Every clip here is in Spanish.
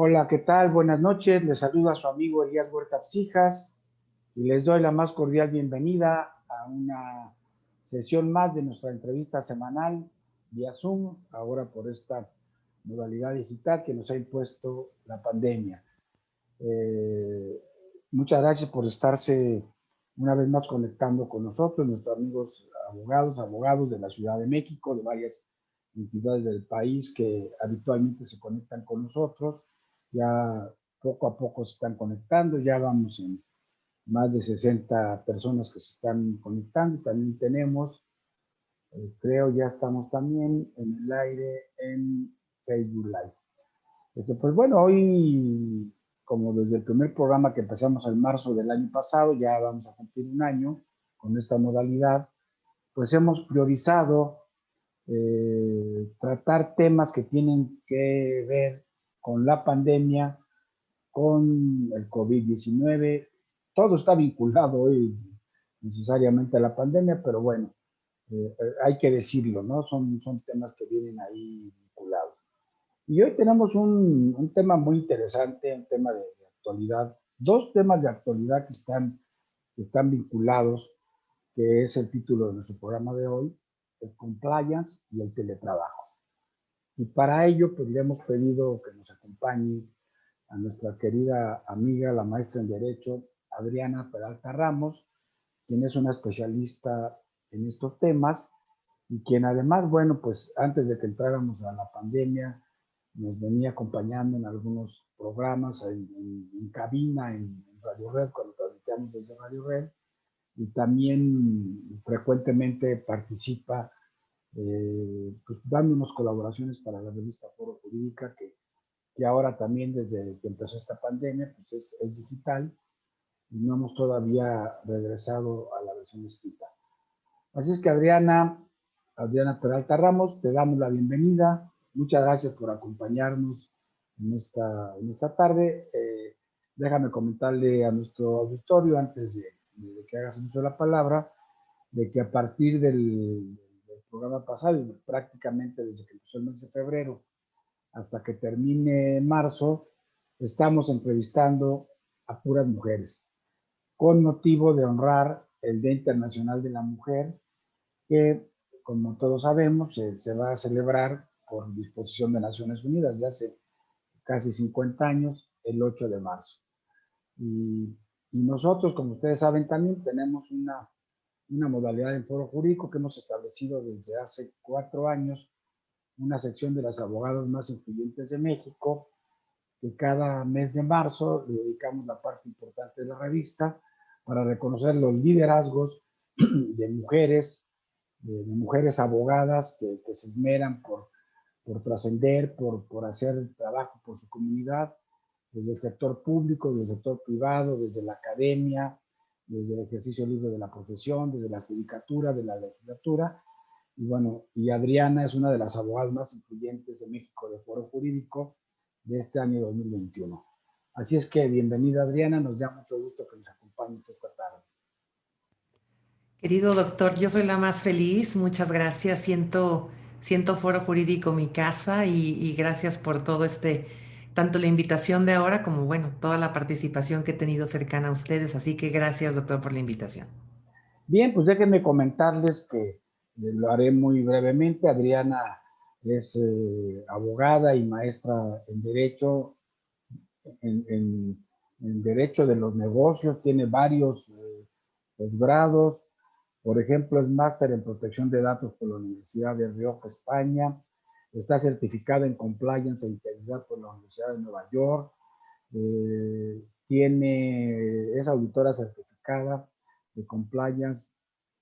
Hola, ¿qué tal? Buenas noches. Les saluda su amigo Elías Huerta Psijas y les doy la más cordial bienvenida a una sesión más de nuestra entrevista semanal vía Zoom, ahora por esta modalidad digital que nos ha impuesto la pandemia. Eh, Muchas gracias por estarse una vez más conectando con nosotros, nuestros amigos abogados de la Ciudad de México, de varias entidades del país que habitualmente se conectan con nosotros. Ya poco a poco se están conectando, ya vamos en más de 60 personas que se están conectando. También tenemos, creo ya estamos también en el aire en Facebook Live. Pues bueno, hoy, como desde el primer programa que empezamos en marzo del año pasado, ya vamos a cumplir un año con esta modalidad, pues hemos priorizado tratar temas que tienen que ver con la pandemia, con el COVID-19. Todo está vinculado hoy necesariamente a la pandemia, pero bueno, hay que decirlo, ¿no? Son temas que vienen ahí vinculados. Y hoy tenemos un tema muy interesante, un tema de actualidad, dos temas de actualidad que están vinculados, que es el título de nuestro programa de hoy, el compliance y el teletrabajo. Y para ello, pues le hemos pedido que nos acompañe a nuestra querida amiga, la maestra en Derecho, Adriana Peralta Ramos, quien es una especialista en estos temas y quien además, bueno, pues antes de que entráramos a la pandemia, nos venía acompañando en algunos programas, en cabina, en Radio Red, cuando transmitíamos desde Radio Red, y también frecuentemente participa pues, dándonos colaboraciones para la revista Foro Jurídica, que ahora también desde que empezó esta pandemia, pues es digital y no hemos todavía regresado a la versión escrita. Así es que Adriana Peralta Ramos, te damos la bienvenida. Muchas gracias por acompañarnos en esta tarde. Déjame comentarle a nuestro auditorio, antes de que hagas uso de la palabra, de que a partir del programa pasado, y prácticamente desde que empezó el mes de febrero hasta que termine marzo, estamos entrevistando a puras mujeres, con motivo de honrar el Día Internacional de la Mujer, que, como todos sabemos, se va a celebrar por disposición de Naciones Unidas ya hace casi 50 años, el 8 de marzo. Y nosotros, como ustedes saben, también tenemos una modalidad en Foro Jurídico que hemos establecido desde hace 4 años, una sección de las abogadas más influyentes de México, que cada mes de marzo le dedicamos la parte importante de la revista para reconocer los liderazgos de mujeres abogadas que se esmeran por trascender, por hacer trabajo por su comunidad, desde el sector público, desde el sector privado, desde la academia, desde el ejercicio libre de la profesión, desde la judicatura, de la legislatura. Y bueno, y Adriana es una de las abogadas más influyentes de México de Foro Jurídico de este año 2021. Así es que bienvenida, Adriana, nos da mucho gusto que nos acompañes esta tarde. Querido doctor, yo soy la más feliz, muchas gracias. Siento Foro Jurídico mi casa y gracias por todo tanto la invitación de ahora como, bueno, toda la participación que he tenido cercana a ustedes. Así que gracias, doctor, por la invitación. Bien, pues déjenme comentarles que lo haré muy brevemente. Adriana es abogada y maestra en Derecho, en, en, en Derecho de los Negocios, tiene varios posgrados. Por ejemplo, es máster en protección de datos por la Universidad de Rioja, España. Está certificada en compliance e integridad por la Universidad de Nueva York. Es auditora certificada de Compliance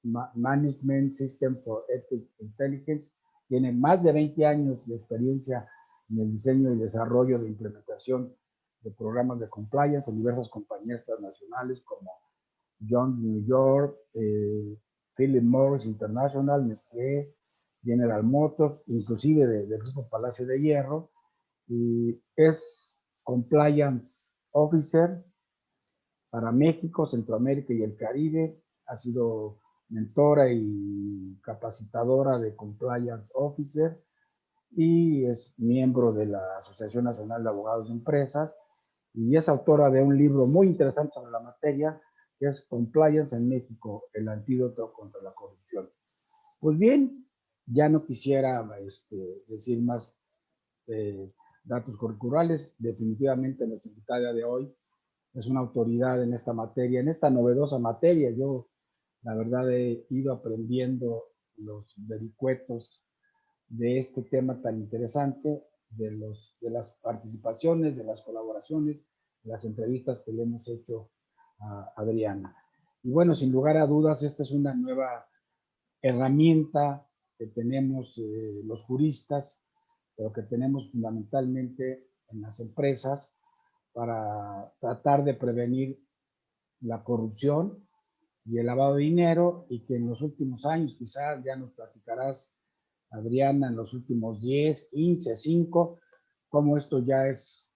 Management System for Ethic Intelligence. Tiene más de 20 años de experiencia en el diseño y desarrollo de implementación de programas de compliance en diversas compañías transnacionales como John New York, Philip Morris International, Nestlé, General Motors, inclusive del Grupo Palacio de Hierro, y es Compliance Officer para México, Centroamérica y el Caribe. Ha sido mentora y capacitadora de Compliance Officer. y es miembro de la Asociación Nacional de Abogados de Empresas y es autora de un libro muy interesante sobre la materia, que es Compliance en México, el antídoto contra la corrupción. Pues bien, ya no quisiera decir más datos curriculares. Definitivamente nuestra invitada de hoy es una autoridad en esta materia, en esta novedosa materia. Yo, la verdad, he ido aprendiendo los vericuetos de este tema tan interesante, de las participaciones, de las colaboraciones, de las entrevistas que le hemos hecho a Adriana. Y bueno, sin lugar a dudas, esta es una nueva herramienta que tenemos los juristas, pero que tenemos fundamentalmente en las empresas para tratar de prevenir la corrupción y el lavado de dinero, y que en los últimos años, quizás ya nos platicarás, Adriana, en los últimos 10, 15, 5, cómo esto ya es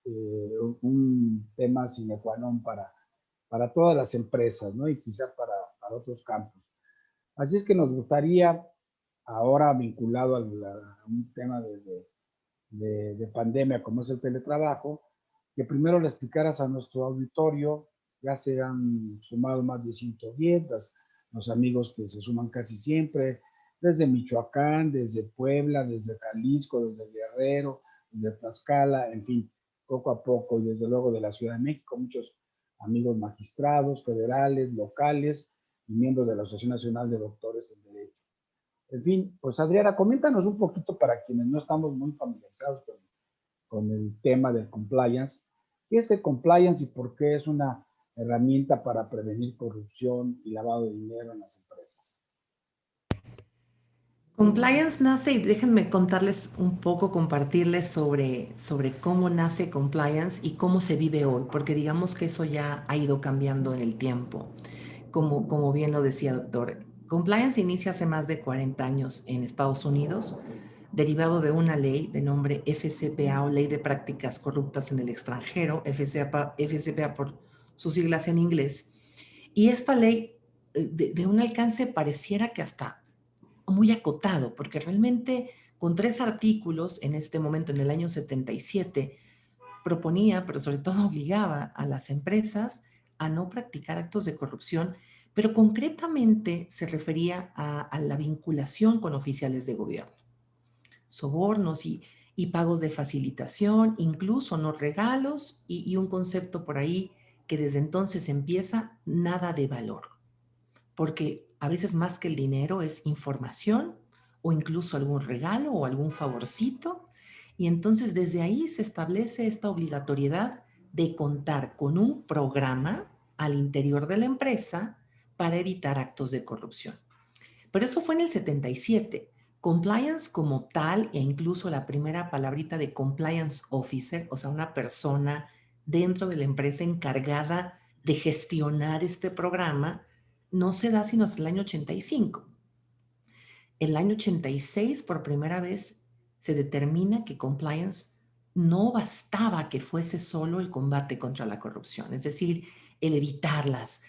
un tema sine qua non para todas las empresas, ¿no? Y quizás para otros campos. Así es que nos gustaría, ahora vinculado a un tema de pandemia como es el teletrabajo, que primero le explicaras a nuestro auditorio. Ya se han sumado más de 110, los amigos que se suman casi siempre, desde Michoacán, desde Puebla, desde Jalisco, desde Guerrero, desde Tlaxcala, en fin, poco a poco, y desde luego de la Ciudad de México, muchos amigos magistrados, federales, locales y miembros de la Asociación Nacional de Doctores en Derecho. En fin, pues Adriana, coméntanos un poquito para quienes no estamos muy familiarizados con el tema del compliance. ¿Qué es el compliance y por qué es una herramienta para prevenir corrupción y lavado de dinero en las empresas? Compliance nace, y déjenme contarles un poco, compartirles sobre cómo nace Compliance y cómo se vive hoy, porque digamos que eso ya ha ido cambiando en el tiempo, como bien lo decía doctor. Compliance inicia hace más de 40 años en Estados Unidos, derivado de una ley de nombre FCPA o Ley de Prácticas Corruptas en el Extranjero, FCPA por sus siglas en inglés. Y esta ley de un alcance pareciera que hasta muy acotado, porque realmente con 3 artículos en este momento, en el año 77, proponía, pero sobre todo obligaba a las empresas a no practicar actos de corrupción, pero concretamente se refería a la vinculación con oficiales de gobierno, sobornos y pagos de facilitación, incluso no regalos y un concepto por ahí que desde entonces empieza, nada de valor, porque a veces más que el dinero es información o incluso algún regalo o algún favorcito. Y entonces desde ahí se establece esta obligatoriedad de contar con un programa al interior de la empresa para evitar actos de corrupción. Pero eso fue en el 77. Compliance como tal, e incluso la primera palabrita de compliance officer, o sea, una persona dentro de la empresa encargada de gestionar este programa, no se da sino hasta el año 85. El año 86, por primera vez, se determina que compliance no bastaba que fuese solo el combate contra la corrupción, es decir, el evitar las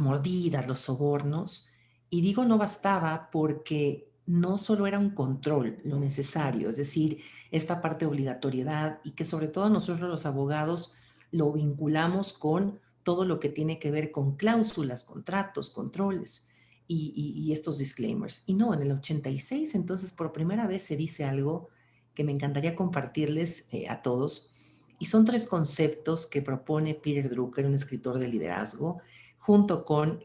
mordidas, los sobornos. Y digo no bastaba porque no solo era un control lo necesario, es decir, esta parte de obligatoriedad y que sobre todo nosotros los abogados lo vinculamos con todo lo que tiene que ver con cláusulas, contratos, controles y estos disclaimers. Y no, en el 86 entonces por primera vez se dice algo que me encantaría compartirles a todos. Y son 3 conceptos que propone Peter Drucker, un escritor de liderazgo, junto con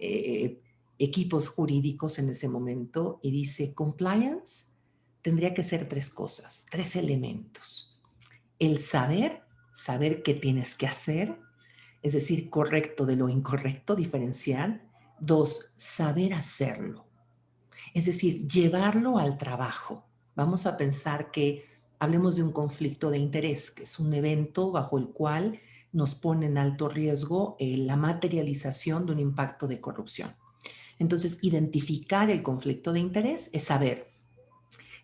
equipos jurídicos en ese momento. Y dice, compliance tendría que ser 3 cosas, 3 elementos. El saber qué tienes que hacer, es decir, correcto de lo incorrecto, diferenciar. 2, saber hacerlo, es decir, llevarlo al trabajo. Vamos a pensar que hablemos de un conflicto de interés, que es un evento bajo el cual nos pone en alto riesgo la materialización de un impacto de corrupción. Entonces, identificar el conflicto de interés es saber.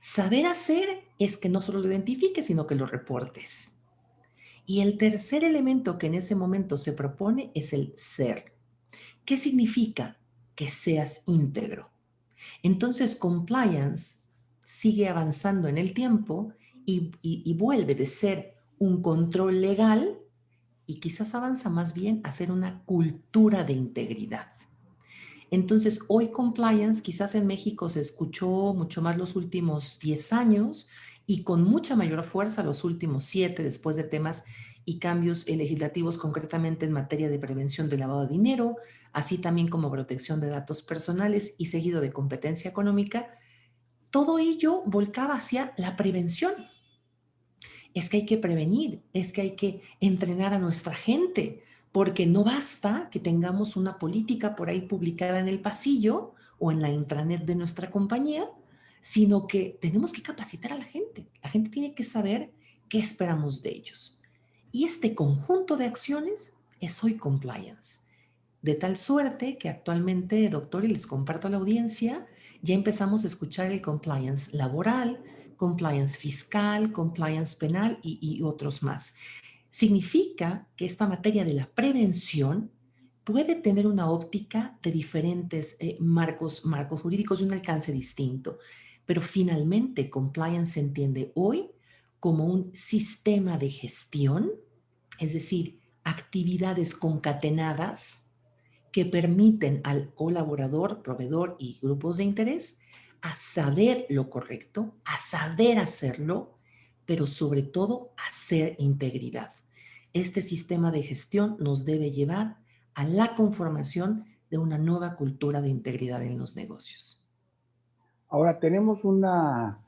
Saber hacer es que no solo lo identifiques, sino que lo reportes. Y el tercer elemento que en ese momento se propone es el ser. ¿Qué significa? Que seas íntegro. Entonces, compliance sigue avanzando en el tiempo y vuelve de ser un control legal y quizás avanza más bien a ser una cultura de integridad. Entonces, hoy compliance quizás en México se escuchó mucho más los últimos 10 años y con mucha mayor fuerza los últimos 7 después de temas y cambios legislativos concretamente en materia de prevención del lavado de dinero, así también como protección de datos personales y seguido de competencia económica. Todo ello volcaba hacia la prevención. Es que hay que prevenir, es que hay que entrenar a nuestra gente, porque no basta que tengamos una política por ahí publicada en el pasillo o en la intranet de nuestra compañía, sino que tenemos que capacitar a la gente. La gente tiene que saber qué esperamos de ellos. Y este conjunto de acciones es hoy compliance. De tal suerte que actualmente, doctor, y les comparto a la audiencia, ya empezamos a escuchar el compliance laboral, compliance fiscal, compliance penal y otros más. Significa que esta materia de la prevención puede tener una óptica de diferentes marcos jurídicos de un alcance distinto, pero finalmente compliance se entiende hoy como un sistema de gestión, es decir, actividades concatenadas que permiten al colaborador, proveedor y grupos de interés a saber lo correcto, a saber hacerlo, pero sobre todo a hacer integridad. Este sistema de gestión nos debe llevar a la conformación de una nueva cultura de integridad en los negocios. Ahora tenemos una,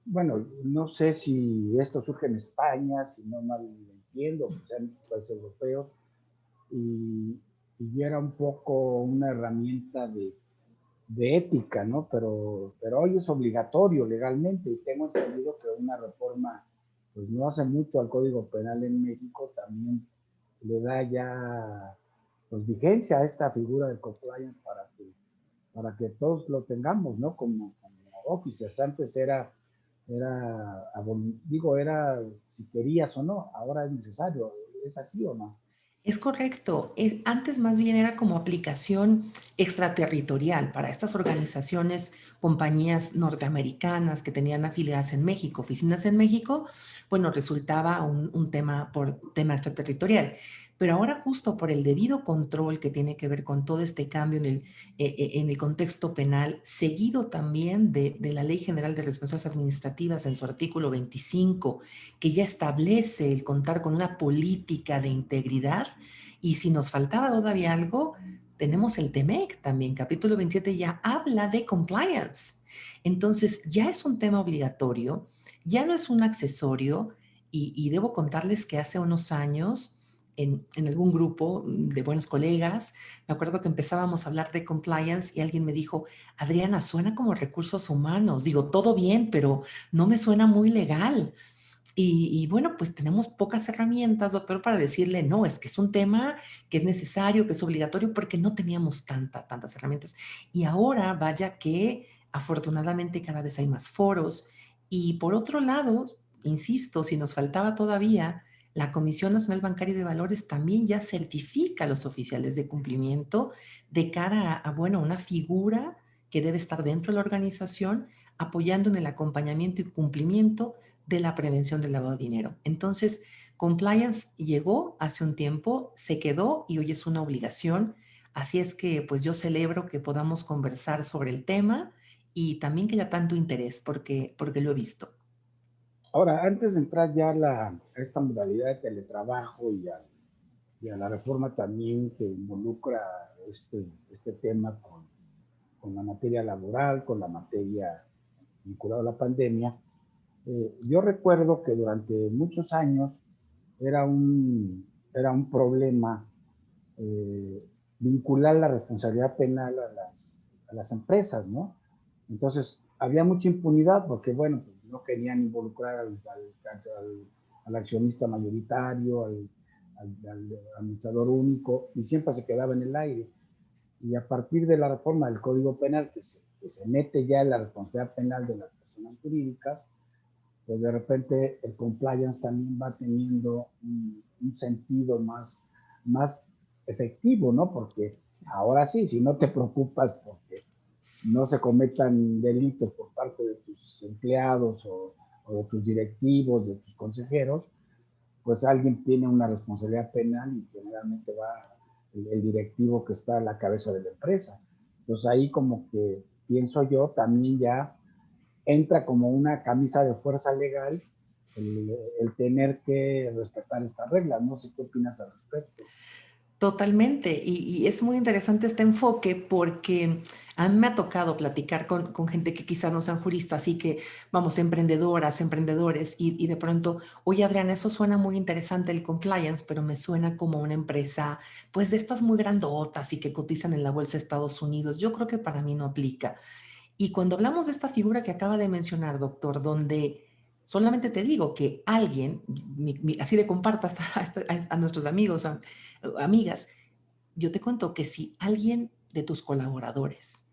bueno, no sé si esto surge en España, si no mal entiendo, quizá en países europeos, y, y era un poco una herramienta de ética, ¿no? Pero hoy es obligatorio legalmente y tengo entendido que una reforma, pues no hace mucho al Código Penal en México, también le da ya pues vigencia a esta figura de compliance para que todos lo tengamos, ¿no? Como officers. Antes era si querías o no, ahora es necesario. ¿Es así o no? Es correcto. Antes más bien era como aplicación extraterritorial para estas organizaciones, compañías norteamericanas que tenían afiliadas en México, oficinas en México, bueno, resultaba un tema por tema extraterritorial. Pero ahora justo por el debido control que tiene que ver con todo este cambio en el contexto penal, seguido también de la Ley General de Responsabilidades Administrativas en su artículo 25, que ya establece el contar con una política de integridad. Y si nos faltaba todavía algo, tenemos el TEMEC también, capítulo 27 ya habla de compliance. Entonces ya es un tema obligatorio, ya no es un accesorio y debo contarles que hace unos años en algún grupo de buenos colegas, me acuerdo que empezábamos a hablar de compliance y alguien me dijo, Adriana, suena como recursos humanos. Digo, todo bien, pero no me suena muy legal. Bueno, pues tenemos pocas herramientas, doctor, para decirle, no, es que es un tema que es necesario, que es obligatorio, porque no teníamos tantas herramientas. Y ahora, vaya que afortunadamente cada vez hay más foros. Y por otro lado, insisto, si nos faltaba todavía, la Comisión Nacional Bancaria y de Valores también ya certifica a los oficiales de cumplimiento de cara bueno, una figura que debe estar dentro de la organización apoyando en el acompañamiento y cumplimiento de la prevención del lavado de dinero. Entonces, compliance llegó hace un tiempo, se quedó y hoy es una obligación. Así es que pues yo celebro que podamos conversar sobre el tema y también que haya tanto interés porque lo he visto. Ahora, antes de entrar ya a esta modalidad de teletrabajo y a la reforma también que involucra este tema con la materia laboral, con la materia vinculada a la pandemia, yo recuerdo que durante muchos años era un problema eh, vincular la responsabilidad penal a las empresas, ¿no? Entonces, había mucha impunidad porque, bueno, pues, no querían involucrar al accionista mayoritario, al administrador único, y siempre se quedaba en el aire. Y a partir de la reforma del Código Penal, que se mete ya en la responsabilidad penal de las personas jurídicas, pues de repente el compliance también va teniendo un sentido más efectivo, ¿no? Porque ahora sí, si no te preocupas porque no se cometan delitos por parte de tus empleados o de tus directivos, de tus consejeros, pues alguien tiene una responsabilidad penal y generalmente va el directivo que está a la cabeza de la empresa. Entonces ahí como que pienso yo también ya entra como una camisa de fuerza legal el tener que respetar estas reglas. No sé qué opinas al respecto. Totalmente. Y es muy interesante este enfoque porque a mí me ha tocado platicar con gente que quizás no sean juristas y que, vamos, emprendedoras, emprendedores, y de pronto, oye, Adriana, eso suena muy interesante el compliance, pero me suena como una empresa, pues de estas muy grandotas y que cotizan en la bolsa de Estados Unidos. Yo creo que para mí no aplica. Y cuando hablamos de esta figura que acaba de mencionar, doctor, donde solamente te digo que alguien, así le comparto a nuestros amigos, amigas, yo te cuento que si alguien de tus colaboradores,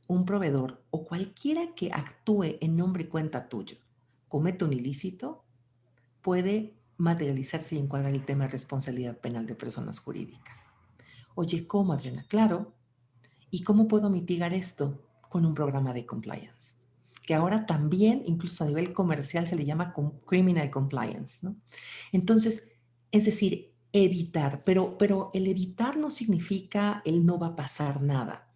un proveedor o cualquiera que actúe en nombre y cuenta tuyo comete un ilícito, puede materializarse y encuadrar el tema de responsabilidad penal de personas jurídicas. Oye, ¿cómo, Adriana? Claro. ¿Y cómo puedo mitigar esto? Con un programa de compliance, que ahora también, incluso a nivel comercial, se le llama criminal compliance, ¿no? Entonces, es decir, evitar, pero el evitar no significa el no va a pasar nada.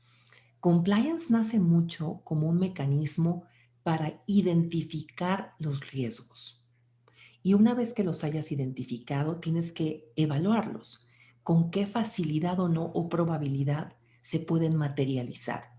Compliance nace mucho como un mecanismo para identificar los riesgos. Y una vez que los hayas identificado, tienes que evaluarlos. ¿Con qué facilidad o no o probabilidad se pueden materializar?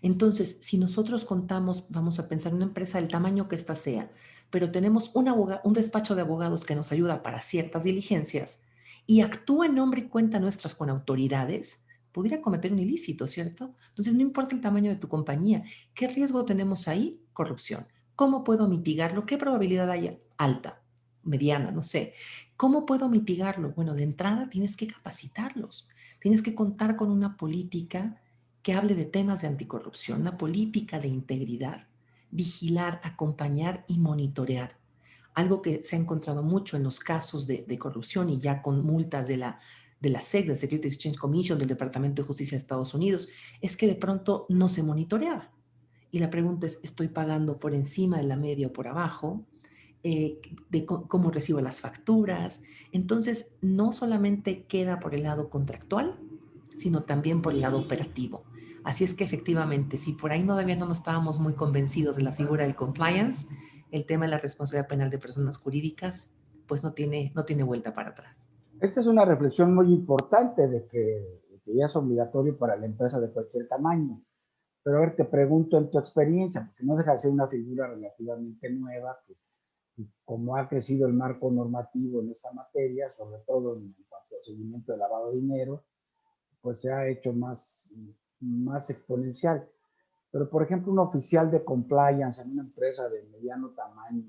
Entonces, si nosotros contamos, vamos a pensar en una empresa del tamaño que ésta sea, pero tenemos un despacho de abogados que nos ayuda para ciertas diligencias y actúa en nombre y cuenta nuestras con autoridades, pudiera cometer un ilícito, ¿cierto? Entonces, no importa el tamaño de tu compañía, ¿qué riesgo tenemos ahí? Corrupción. ¿Cómo puedo mitigarlo? ¿Qué probabilidad hay? Alta, mediana, no sé. ¿Cómo puedo mitigarlo? Bueno, de entrada tienes que capacitarlos. Tienes que contar con una política que hable de temas de anticorrupción, una política de integridad, vigilar, acompañar y monitorear. Algo que se ha encontrado mucho en los casos de corrupción y ya con multas de la SEC, de Securities Exchange Commission, del Departamento de Justicia de Estados Unidos, es que de pronto no se monitoreaba. Y la pregunta es, ¿estoy pagando por encima de la media o por abajo? De cómo recibo las facturas. Entonces, no solamente queda por el lado contractual, sino también por el lado operativo. Así es que efectivamente, si por ahí todavía no estábamos muy convencidos de la figura del compliance, el tema de la responsabilidad penal de personas jurídicas, pues no tiene vuelta para atrás. Esta es una reflexión muy importante de que ya es obligatorio para la empresa de cualquier tamaño. Pero a ver, te pregunto en tu experiencia, porque no deja de ser una figura relativamente nueva, que como ha crecido el marco normativo en esta materia, sobre todo en cuanto al seguimiento de lavado de dinero, pues se ha hecho más exponencial. Pero, por ejemplo, un oficial de compliance en una empresa de mediano tamaño,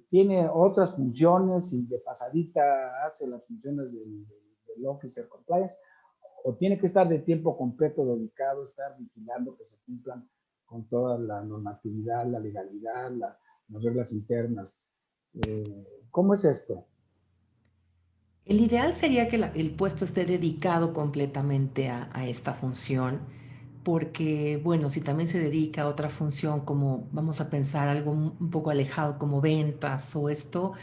tiene otras funciones y de pasadita hace las funciones del officer compliance, o tiene que estar de tiempo completo dedicado, estar vigilando que se cumplan con toda la normatividad, la legalidad, las reglas internas. ¿Cómo es esto? El ideal sería que el puesto esté dedicado completamente a esta función, porque, bueno, si también se dedica a otra función como, vamos a pensar, algo un poco alejado como ventas o esto,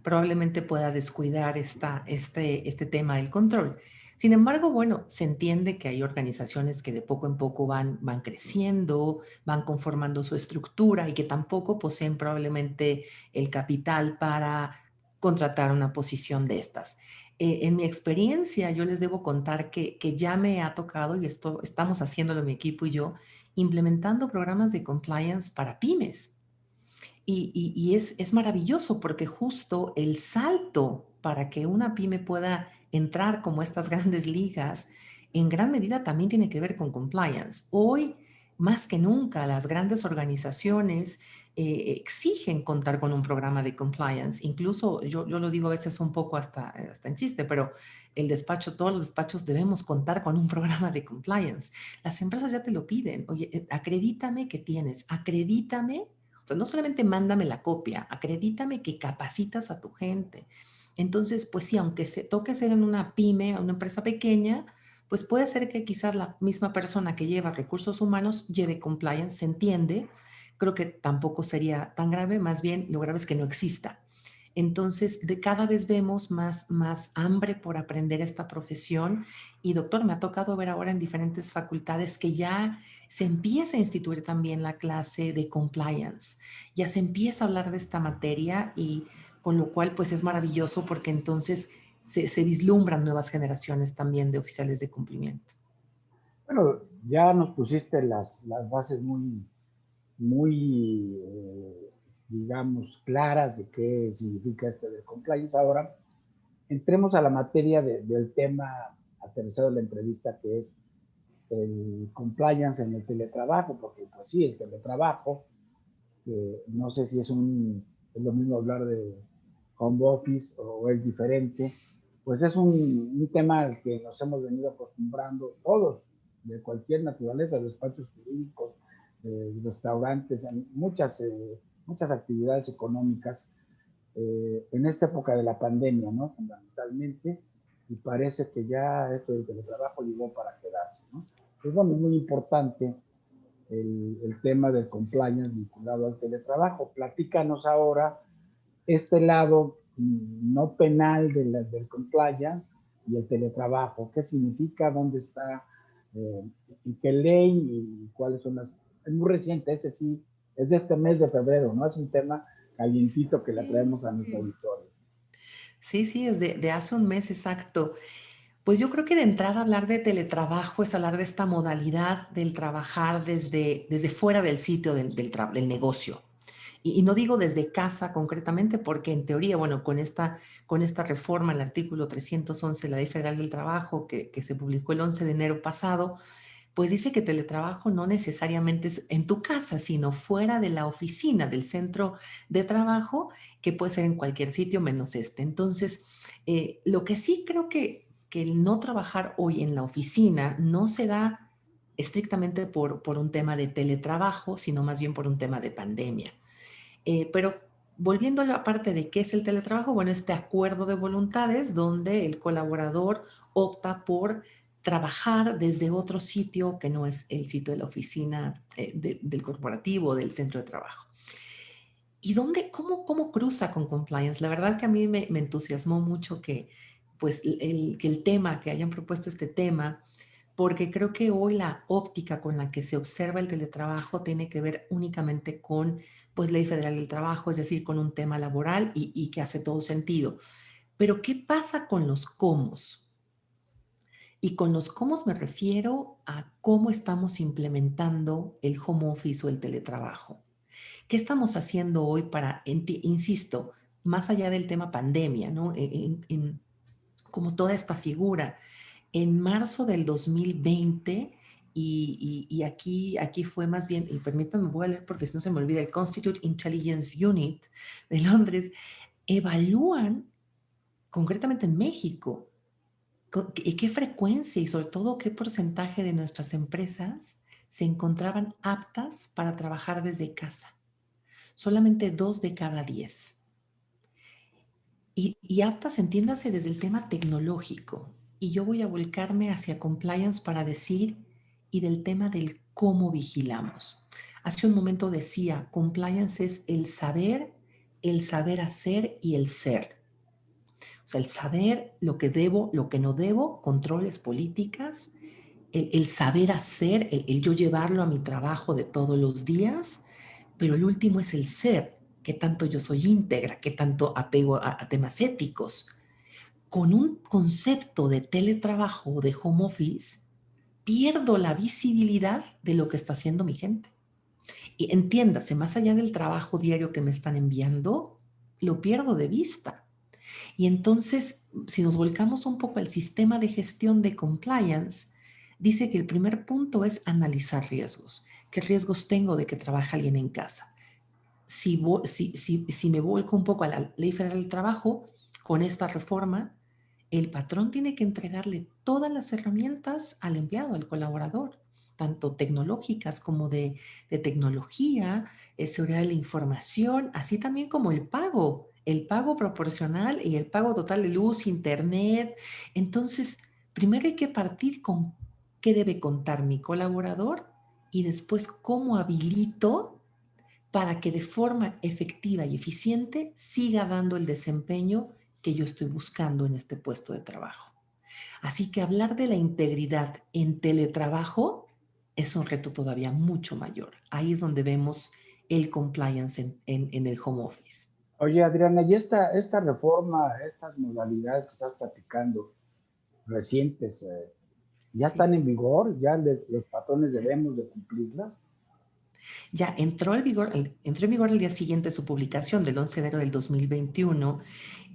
probablemente pueda descuidar este tema del control. Sin embargo, bueno, se entiende que hay organizaciones que de poco en poco van creciendo, van conformando su estructura y que tampoco poseen probablemente el capital para contratar una posición de estas. En mi experiencia, yo les debo contar que ya me ha tocado, y esto estamos haciéndolo mi equipo y yo, implementando programas de compliance para pymes. Y es maravilloso porque justo el salto para que una pyme pueda entrar como estas grandes ligas, en gran medida también tiene que ver con compliance. Hoy, más que nunca, las grandes organizaciones exigen contar con un programa de compliance. Incluso yo lo digo a veces un poco hasta en chiste, pero el despacho, todos los despachos debemos contar con un programa de compliance. Las empresas ya te lo piden. Oye, acredítame que tienes, acredítame, o sea, no solamente mándame la copia, acredítame que capacitas a tu gente. Entonces, pues sí, aunque se toque ser en una pyme, una empresa pequeña, pues puede ser que quizás la misma persona que lleva recursos humanos lleve compliance, se entiende, creo que tampoco sería tan grave, más bien lo grave es que no exista. Entonces, de cada vez vemos más hambre por aprender esta profesión y doctor, me ha tocado ver ahora en diferentes facultades que ya se empieza a instituir también la clase de compliance, ya se empieza a hablar de esta materia y con lo cual pues es maravilloso porque entonces se vislumbran nuevas generaciones también de oficiales de cumplimiento. Bueno, ya nos pusiste las bases muy, digamos, claras de qué significa este de compliance. Ahora, entremos a la materia del tema aterrizado de la entrevista, que es el compliance en el teletrabajo, porque pues sí, el teletrabajo, no sé si es lo mismo hablar de home office o es diferente, pues es un tema al que nos hemos venido acostumbrando todos, de cualquier naturaleza, despachos jurídicos, restaurantes, muchas actividades económicas, en esta época de la pandemia, ¿no? Fundamentalmente, y parece que ya esto del teletrabajo llegó para quedarse, ¿no? Pues bueno, es muy importante el tema del compliance vinculado al teletrabajo. Platícanos ahora este lado no penal del compliance y el teletrabajo. ¿Qué significa? ¿Dónde está? ¿En qué ley? ¿Y cuáles son las? Es muy reciente, este sí, es de este mes de febrero, ¿no? Es un tema calientito que le traemos a nuestro auditorio. Sí, sí, es de hace un mes exacto. Pues yo creo que de entrada hablar de teletrabajo es hablar de esta modalidad del trabajar desde fuera del sitio del negocio. Y no digo desde casa concretamente, porque en teoría, bueno, con esta reforma, el artículo 311 de la Ley Federal del Trabajo, que se publicó el 11 de enero pasado, pues dice que teletrabajo no necesariamente es en tu casa, sino fuera de la oficina, del centro de trabajo, que puede ser en cualquier sitio menos este. Entonces, lo que sí creo que el no trabajar hoy en la oficina no se da estrictamente por un tema de teletrabajo, sino más bien por un tema de pandemia. Pero volviendo a la parte de qué es el teletrabajo, bueno, este acuerdo de voluntades donde el colaborador opta por trabajar desde otro sitio que no es el sitio de la oficina del corporativo, del centro de trabajo. ¿Y cómo cruza con compliance? La verdad que a mí me entusiasmó mucho pues, que el tema, que hayan propuesto este tema, porque creo que hoy la óptica con la que se observa el teletrabajo tiene que ver únicamente con, pues, Ley Federal del Trabajo, es decir, con un tema laboral y que hace todo sentido. Pero, ¿qué pasa con los cómo? Y con los cómo me refiero a cómo estamos implementando el home office o el teletrabajo. ¿Qué estamos haciendo hoy para, insisto, más allá del tema pandemia, ¿no? Como toda esta figura? En marzo del 2020, y aquí fue más bien, y permítanme, voy a leer porque si no se me olvida, el Constitute Intelligence Unit de Londres, evalúan concretamente en México qué frecuencia y sobre todo qué porcentaje de nuestras empresas se encontraban aptas para trabajar desde casa. Solamente 2 de cada 10. Y aptas, entiéndase desde el tema tecnológico. Y yo voy a volcarme hacia compliance para decir, y del tema del cómo vigilamos. Hace un momento decía, compliance es el saber hacer y el ser. O sea, el saber lo que debo, lo que no debo, controles, políticas, el saber hacer, el yo llevarlo a mi trabajo de todos los días, pero el último es el ser, qué tanto yo soy íntegra, qué tanto apego a temas éticos. Con un concepto de teletrabajo o de home office, pierdo la visibilidad de lo que está haciendo mi gente. Y entiéndase, más allá del trabajo diario que me están enviando, lo pierdo de vista. Y entonces, si nos volcamos un poco al sistema de gestión de compliance, dice que el primer punto es analizar riesgos. ¿Qué riesgos tengo de que trabaje alguien en casa? Si me vuelco un poco a la Ley Federal del Trabajo, con esta reforma, el patrón tiene que entregarle todas las herramientas al empleado, al colaborador, tanto tecnológicas como de tecnología, seguridad de la información, así también como el pago proporcional y el pago total de luz, internet. Entonces, primero hay que partir con qué debe contar mi colaborador y después cómo habilito para que de forma efectiva y eficiente siga dando el desempeño que yo estoy buscando en este puesto de trabajo. Así que hablar de la integridad en teletrabajo es un reto todavía mucho mayor. Ahí es donde vemos el compliance en el home office. Oye, Adriana, ¿y esta reforma, estas modalidades que estás platicando, recientes, ya Sí. están en vigor? ¿Ya los patrones debemos de cumplirlas? Ya entró en vigor el día siguiente de su publicación, del 11 de enero del 2021,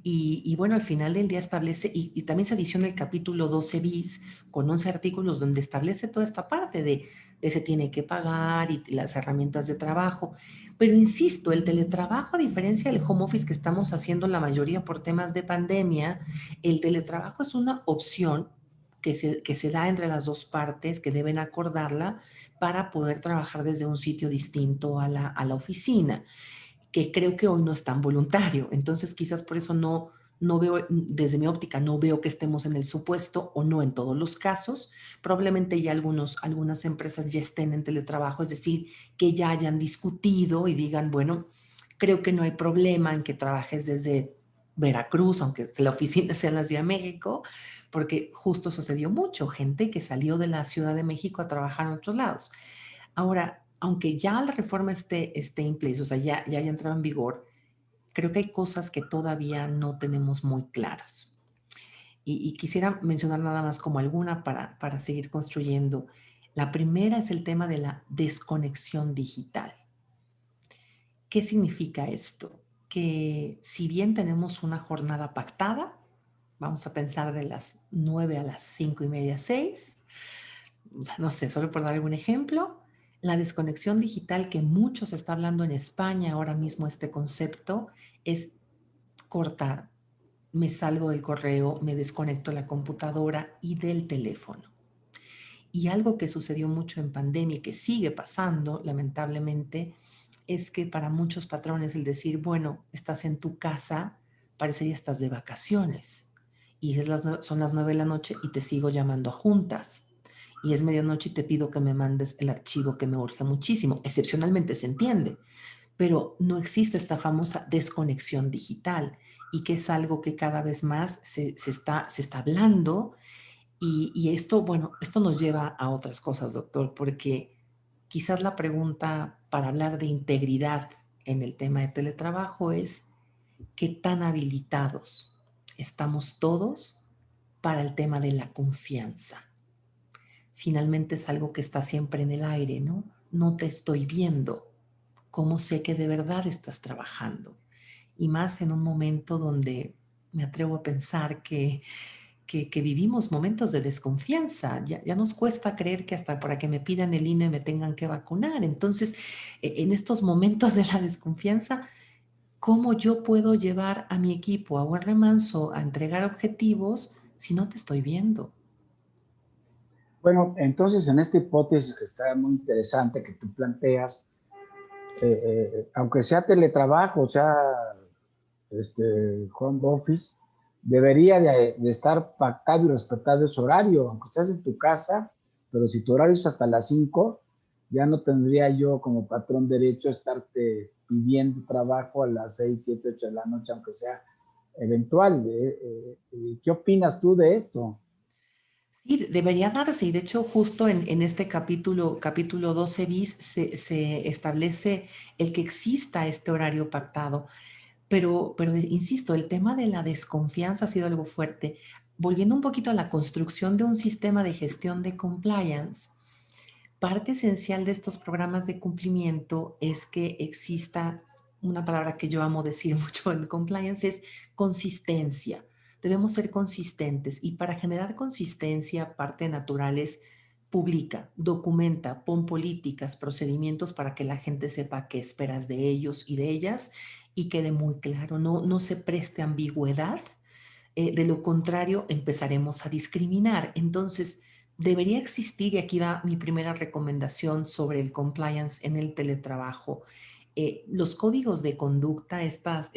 y bueno, al final del día establece, y también se adiciona el capítulo 12 bis, con 11 artículos donde establece toda esta parte de se tiene que pagar y las herramientas de trabajo. Pero insisto, el teletrabajo, a diferencia del home office que estamos haciendo la mayoría por temas de pandemia, el teletrabajo es una opción que se da entre las dos partes, que deben acordarla para poder trabajar desde un sitio distinto a la oficina, que creo que hoy no es tan voluntario. Entonces, quizás por eso no veo, desde mi óptica, no veo que estemos en el supuesto o no en todos los casos. Probablemente ya algunas empresas ya estén en teletrabajo, es decir, que ya hayan discutido y digan, bueno, creo que no hay problema en que trabajes desde Veracruz, aunque la oficina sea en la Ciudad de México, porque justo sucedió mucho, gente que salió de la Ciudad de México a trabajar en otros lados. Ahora, aunque ya la reforma esté in place, o sea, ya haya entrado en vigor, creo que hay cosas que todavía no tenemos muy claras. Y quisiera mencionar nada más como alguna para seguir construyendo. La primera es el tema de la desconexión digital. ¿Qué significa esto? Que si bien tenemos una jornada pactada, vamos a pensar de las 9 a las 5:30, 6, no sé, solo por dar algún ejemplo, la desconexión digital que mucho se está hablando en España ahora mismo, este concepto, es cortar. Me salgo del correo, me desconecto de la computadora y del teléfono. Y algo que sucedió mucho en pandemia y que sigue pasando, lamentablemente, es que para muchos patrones el decir, bueno, estás en tu casa, parecería estás de vacaciones. Y son las 9 de la noche y te sigo llamando a juntas. Y es medianoche y te pido que me mandes el archivo que me urge muchísimo. Excepcionalmente se entiende, pero no existe esta famosa desconexión digital y que es algo que cada vez más se está hablando y esto, bueno, esto nos lleva a otras cosas, doctor, porque quizás la pregunta para hablar de integridad en el tema de teletrabajo es qué tan habilitados estamos todos para el tema de la confianza. Finalmente es algo que está siempre en el aire, ¿no? No te estoy viendo. ¿Cómo sé que de verdad estás trabajando? Y más en un momento donde me atrevo a pensar que vivimos momentos de desconfianza. Ya nos cuesta creer que hasta para que me pidan el INE me tengan que vacunar. Entonces, en estos momentos de la desconfianza, ¿cómo yo puedo llevar a mi equipo a buen remanso a entregar objetivos si no te estoy viendo? Bueno, entonces en esta hipótesis que está muy interesante que tú planteas, aunque sea teletrabajo, sea home office, debería de estar pactado y respetado ese horario, aunque estés en tu casa, pero si tu horario es hasta las 5, ya no tendría yo como patrón derecho a estarte pidiendo trabajo a las 6, 7, 8 de la noche, aunque sea eventual. ¿Qué opinas tú de esto? Sí, debería darse, y de hecho justo en este capítulo 12 bis, se establece el que exista este horario pactado. Pero insisto, el tema de la desconfianza ha sido algo fuerte. Volviendo un poquito a la construcción de un sistema de gestión de compliance, parte esencial de estos programas de cumplimiento es que exista una palabra que yo amo decir mucho en compliance, es consistencia. Debemos ser consistentes y para generar consistencia, parte natural es publica, documenta, pon políticas, procedimientos para que la gente sepa qué esperas de ellos y de ellas y quede muy claro, no se preste ambigüedad. De lo contrario, empezaremos a discriminar. Entonces, debería existir, y aquí va mi primera recomendación sobre el compliance en el teletrabajo, los códigos de conducta, esta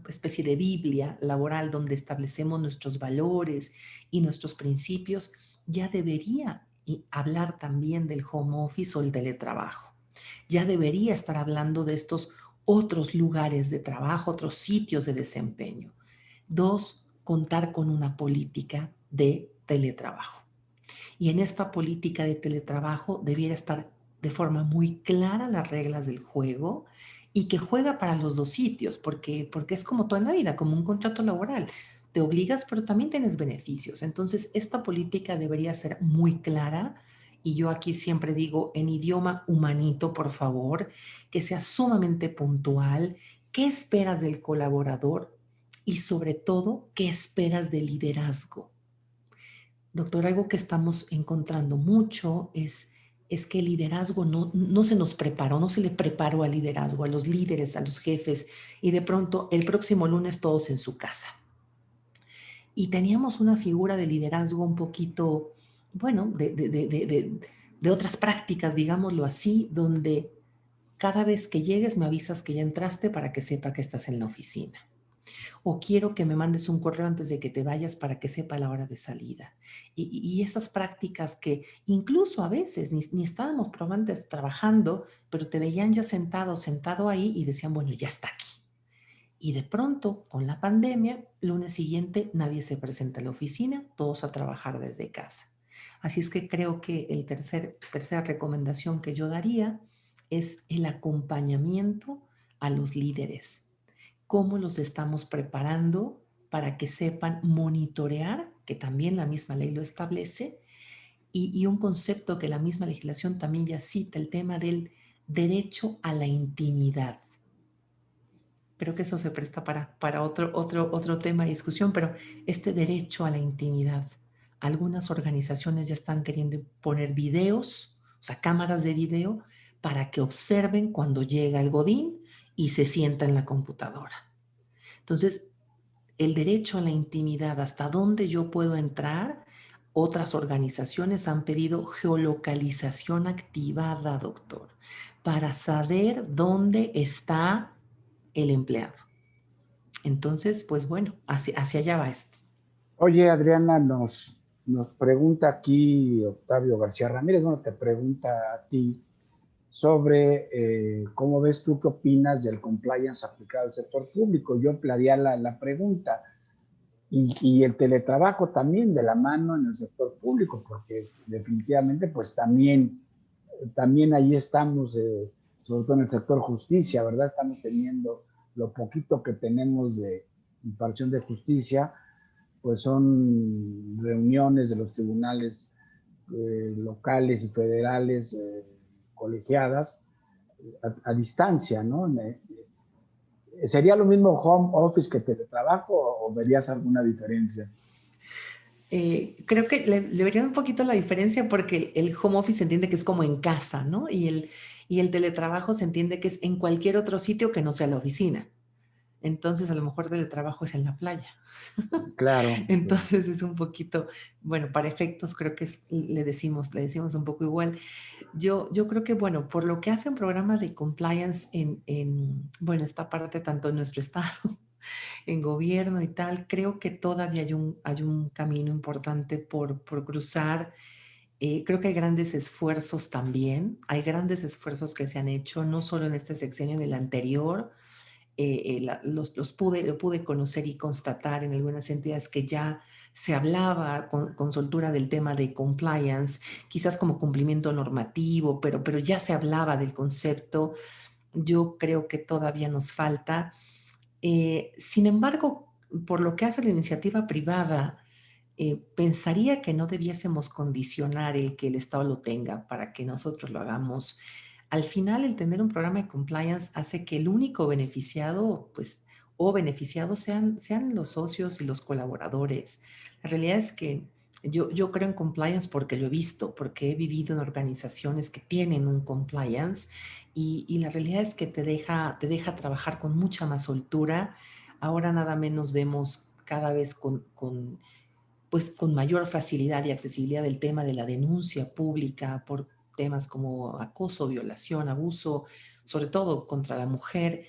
especie de Biblia laboral donde establecemos nuestros valores y nuestros principios, ya debería hablar también del home office o el teletrabajo. Ya debería estar hablando de estos otros lugares de trabajo, otros sitios de desempeño. Dos, contar con una política de teletrabajo. Y en esta política de teletrabajo debiera estar de forma muy clara las reglas del juego y que juega para los dos sitios, porque es como toda la vida, como un contrato laboral. Te obligas, pero también tienes beneficios. Entonces, esta política debería ser muy clara y yo aquí siempre digo en idioma humanito, por favor, que sea sumamente puntual. ¿Qué esperas del colaborador? Y sobre todo, ¿qué esperas del liderazgo? Doctor, algo que estamos encontrando mucho es que el liderazgo no se nos preparó, no se le preparó al liderazgo, a los líderes, a los jefes, y de pronto el próximo lunes todos en su casa. Y teníamos una figura de liderazgo un poquito, bueno, de otras prácticas, digámoslo así, donde cada vez que llegues me avisas que ya entraste para que sepa que estás en la oficina. O quiero que me mandes un correo antes de que te vayas para que sepa la hora de salida. Y esas prácticas que incluso a veces ni estábamos probando trabajando, pero te veían ya sentado ahí y decían, bueno, ya está aquí. Y de pronto, con la pandemia, el lunes siguiente nadie se presenta a la oficina, todos a trabajar desde casa. Así es que creo que tercera recomendación que yo daría es el acompañamiento a los líderes. Cómo los estamos preparando para que sepan monitorear, que también la misma ley lo establece, y un concepto que la misma legislación también ya cita, el tema del derecho a la intimidad. Creo que eso se presta para otro tema de discusión, pero este derecho a la intimidad. Algunas organizaciones ya están queriendo poner videos, o sea, cámaras de video, para que observen cuando llega el godín y se sienta en la computadora. Entonces, el derecho a la intimidad, hasta dónde yo puedo entrar, otras organizaciones han pedido geolocalización activada, doctor, para saber dónde está el empleado. Entonces, pues bueno, hacia allá va esto. Oye, Adriana, nos pregunta aquí Octavio García Ramírez, bueno, te pregunta a ti sobre cómo ves tú, qué opinas del compliance aplicado al sector público. Yo ampliaría la pregunta. Y el teletrabajo también de la mano en el sector público, porque definitivamente pues también ahí estamos, sobre todo en el sector justicia, ¿verdad? Estamos teniendo lo poquito que tenemos de impartición de justicia, pues son reuniones de los tribunales locales y federales colegiadas a distancia, ¿no? ¿Sería lo mismo home office que teletrabajo o verías alguna diferencia? Creo que le vería un poquito la diferencia porque el home office se entiende que es como en casa, ¿no? Y el teletrabajo se entiende que es en cualquier otro sitio que no sea la oficina. Entonces, a lo mejor teletrabajo es en la playa. Claro, claro. Entonces es un poquito, bueno, para efectos creo que le decimos un poco igual. Yo creo que, bueno, por lo que hace un programa de compliance bueno, esta parte tanto en nuestro estado, en gobierno y tal, creo que todavía hay un camino importante por cruzar. Creo que hay grandes esfuerzos también, hay grandes esfuerzos que se han hecho, no solo en este sexenio, en el anterior, lo pude conocer y constatar en algunas entidades que ya se hablaba con soltura del tema de compliance, quizás como cumplimiento normativo, pero ya se hablaba del concepto. Yo creo que todavía nos falta. Sin embargo, por lo que hace la iniciativa privada, pensaría que no debiésemos condicionar el que el Estado lo tenga para que nosotros lo hagamos. Al final, el tener un programa de compliance hace que el único beneficiado, pues, o beneficiados sean los socios y los colaboradores. La realidad es que yo creo en compliance porque lo he visto, porque he vivido en organizaciones que tienen un compliance y la realidad es que te deja trabajar con mucha más soltura. Ahora nada menos vemos cada vez pues con mayor facilidad y accesibilidad el tema de la denuncia pública por temas como acoso, violación, abuso, sobre todo contra la mujer.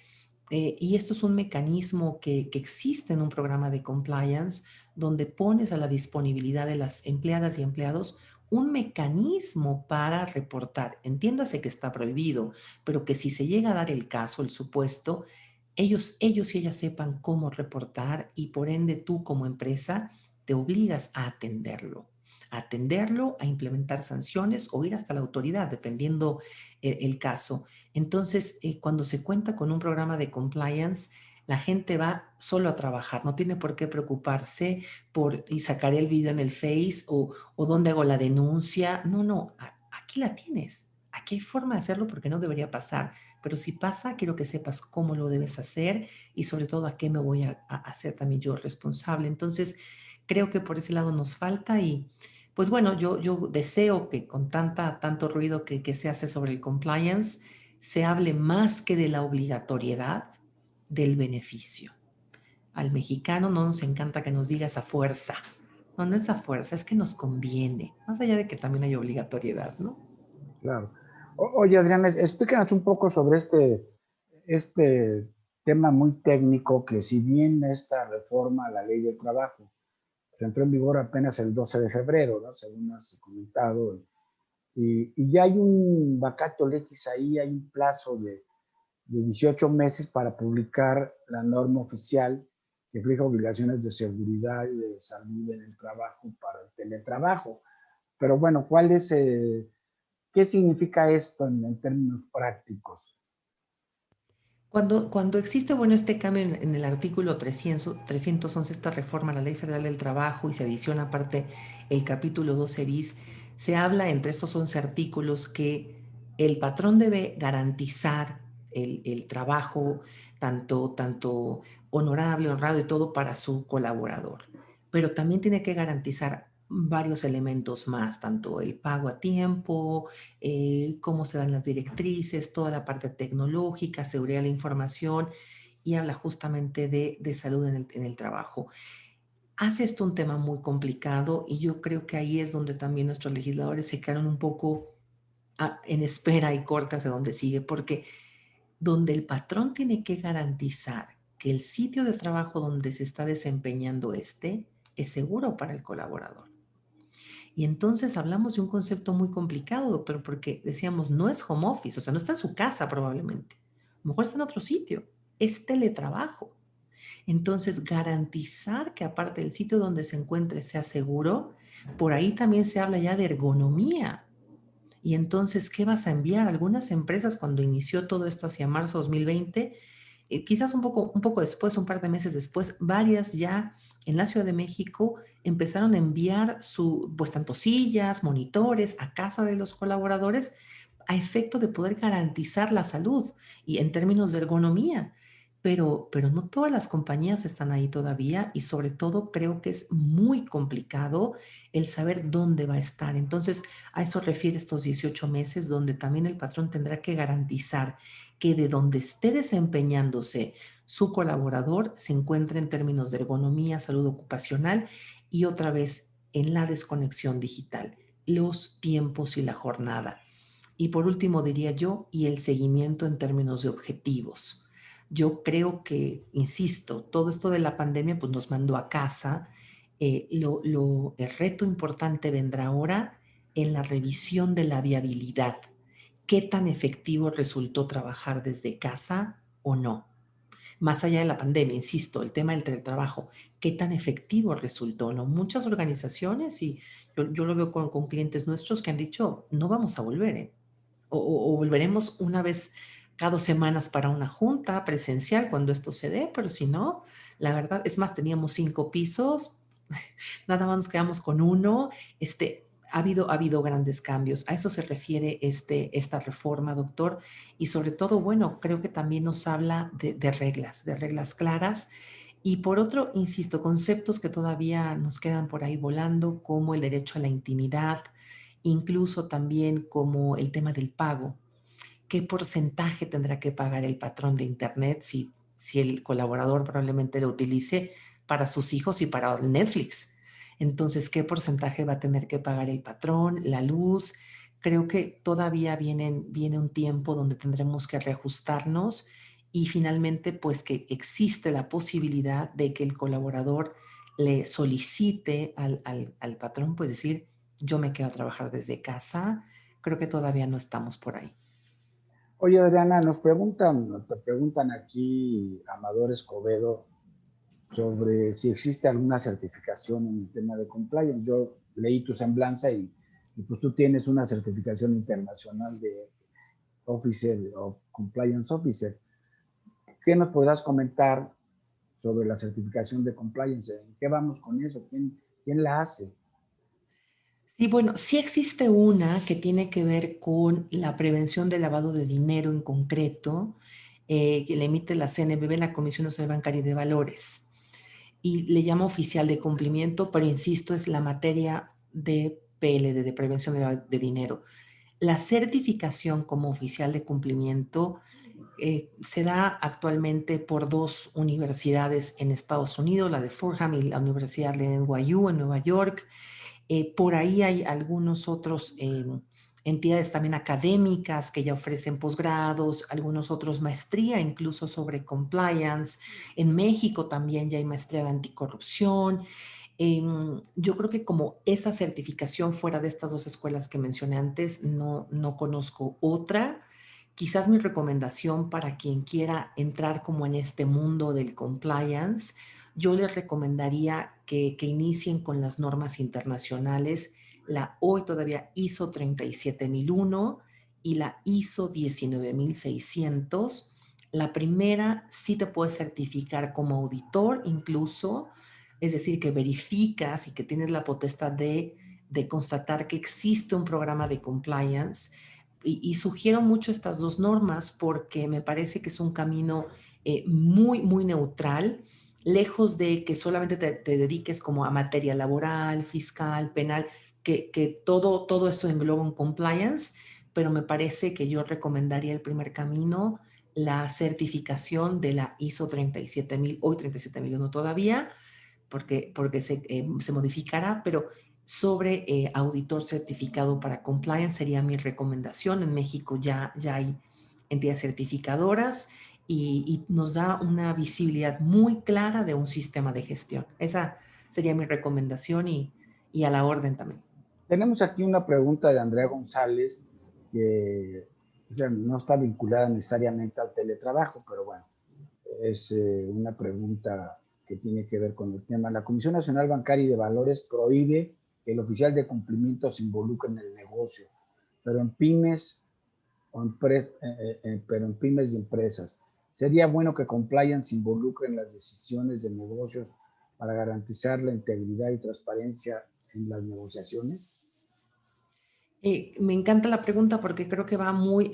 Y esto es un mecanismo que existe en un programa de compliance donde pones a la disponibilidad de las empleadas y empleados un mecanismo para reportar. Entiéndase que está prohibido, pero que si se llega a dar el caso, el supuesto, ellos y ellas sepan cómo reportar y por ende tú como empresa te obligas a atenderlo, a implementar sanciones o ir hasta la autoridad, dependiendo el caso. Entonces, cuando se cuenta con un programa de compliance, la gente va solo a trabajar, no tiene por qué preocuparse por y sacaré el video en el Face o dónde hago la denuncia. No, no, aquí la tienes. Aquí hay forma de hacerlo porque no debería pasar. Pero si pasa, quiero que sepas cómo lo debes hacer y sobre todo a qué me voy a hacer también yo responsable. Entonces, creo que por ese lado nos falta y pues bueno, yo deseo que con tanto ruido que se hace sobre el compliance, se hable más que de la obligatoriedad, del beneficio. Al mexicano no nos encanta que nos digas a fuerza. No, no es a fuerza, es que nos conviene, más allá de que también hay obligatoriedad, ¿no? Claro. Oye, Adriana, explícanos un poco sobre este tema muy técnico que si bien esta reforma a la ley del trabajo pues, entró en vigor apenas el 12 de febrero, ¿no? Según has comentado, y ya hay un vacatio legis ahí, hay un plazo de 18 meses para publicar la norma oficial que fija obligaciones de seguridad y de salud en el trabajo para el teletrabajo. Pero bueno, ¿qué significa esto en términos prácticos? Cuando existe, bueno, este cambio en el artículo 311, esta reforma a la Ley Federal del Trabajo y se adiciona aparte el capítulo 12 bis, se habla entre estos 11 artículos que el patrón debe garantizar el trabajo tanto honorable, honrado y todo para su colaborador, pero también tiene que garantizar varios elementos más, tanto el pago a tiempo, cómo se dan las directrices, toda la parte tecnológica, seguridad de la información y habla justamente de salud en el trabajo. Hace esto un tema muy complicado y yo creo que ahí es donde también nuestros legisladores se quedaron un poco en espera y corte hacia donde sigue, porque donde el patrón tiene que garantizar que el sitio de trabajo donde se está desempeñando es seguro para el colaborador. Y entonces hablamos de un concepto muy complicado, doctor, porque decíamos, no es home office, o sea, no está en su casa probablemente. A lo mejor está en otro sitio, es teletrabajo. Entonces, garantizar que aparte del sitio donde se encuentre sea seguro, por ahí también se habla ya de ergonomía. Y entonces, ¿qué vas a enviar? Algunas empresas cuando inició todo esto hacia marzo 2020, quizás un poco después, un par de meses después, varias ya en la Ciudad de México empezaron a enviar pues tanto sillas, monitores a casa de los colaboradores a efecto de poder garantizar la salud y en términos de ergonomía. Pero no todas las compañías están ahí todavía y sobre todo creo que es muy complicado el saber dónde va a estar. Entonces, a eso refiere estos 18 meses donde también el patrón tendrá que garantizar que de donde esté desempeñándose su colaborador se encuentre en términos de ergonomía, salud ocupacional y otra vez en la desconexión digital, los tiempos y la jornada. Y por último diría yo, y el seguimiento en términos de objetivos. Yo creo que, insisto, todo esto de la pandemia pues nos mandó a casa. El reto importante vendrá ahora en la revisión de la viabilidad. ¿Qué tan efectivo resultó trabajar desde casa o no? Más allá de la pandemia, insisto, el tema del teletrabajo, ¿qué tan efectivo resultó? ¿No? Muchas organizaciones, y yo lo veo con clientes nuestros que han dicho, no vamos a volver, ¿eh? O volveremos una vez cada 2 semanas para una junta presencial cuando esto se dé, pero si no, la verdad, es más, teníamos 5 pisos, nada más nos quedamos con uno. Ha habido grandes cambios. A eso se refiere esta reforma, doctor. Y sobre todo, bueno, creo que también nos habla de reglas claras. Y por otro, insisto, conceptos que todavía nos quedan por ahí volando, como el derecho a la intimidad, incluso también como el tema del pago. ¿Qué porcentaje tendrá que pagar el patrón de Internet si el colaborador probablemente lo utilice para sus hijos y para Netflix? Entonces, ¿qué porcentaje va a tener que pagar el patrón, la luz? Creo que todavía viene un tiempo donde tendremos que reajustarnos y finalmente, pues que existe la posibilidad de que el colaborador le solicite al patrón, pues decir, yo me quedo a trabajar desde casa. Creo que todavía no estamos por ahí. Oye, Adriana, te preguntan aquí Amador Escobedo sobre si existe alguna certificación en el tema de compliance. Yo leí tu semblanza y pues tú tienes una certificación internacional de Officer o Compliance Officer. ¿Qué nos podrás comentar sobre la certificación de compliance? ¿En qué vamos con eso? ¿Quién la hace? Sí, bueno, sí existe una que tiene que ver con la prevención del lavado de dinero en concreto, que le emite la CNBV, la Comisión Nacional Bancaria y de Valores, y le llama oficial de cumplimiento, pero insisto, es la materia de PLD, de prevención de dinero. La certificación como oficial de cumplimiento se da actualmente por dos universidades en Estados Unidos, la de Fordham y la Universidad de NYU en Nueva York. Por ahí hay algunos otros entidades también académicas que ya ofrecen posgrados, algunos otros maestría incluso sobre compliance. En México también ya hay maestría de anticorrupción. Yo creo que como esa certificación fuera de estas dos escuelas que mencioné antes, no conozco otra. Quizás mi recomendación para quien quiera entrar como en este mundo del compliance, yo les recomendaría que inicien con las normas internacionales, la hoy todavía ISO 37001 y la ISO 19600. La primera sí te puede certificar como auditor incluso, es decir, que verificas y que tienes la potestad de constatar que existe un programa de compliance. Y sugiero mucho estas dos normas porque me parece que es un camino muy neutral, lejos de que solamente te dediques como a materia laboral, fiscal, penal, que todo eso engloba un compliance, pero me parece que yo recomendaría el primer camino, la certificación de la ISO 37000, hoy 37001 todavía, porque se modificará, pero sobre auditor certificado para compliance sería mi recomendación. En México ya hay entidades certificadoras y nos da una visibilidad muy clara de un sistema de gestión. Esa sería mi recomendación y a la orden también. Tenemos aquí una pregunta de Andrea González que, o sea, no está vinculada necesariamente al teletrabajo, pero bueno, es una pregunta que tiene que ver con el tema. La Comisión Nacional Bancaria y de Valores prohíbe que el oficial de cumplimiento se involucre en el negocio, pero en pymes, pero en pymes y empresas. Sería bueno que compliance se involucre en las decisiones de negocios para garantizar la integridad y transparencia en las negociaciones. Me encanta la pregunta porque creo que va muy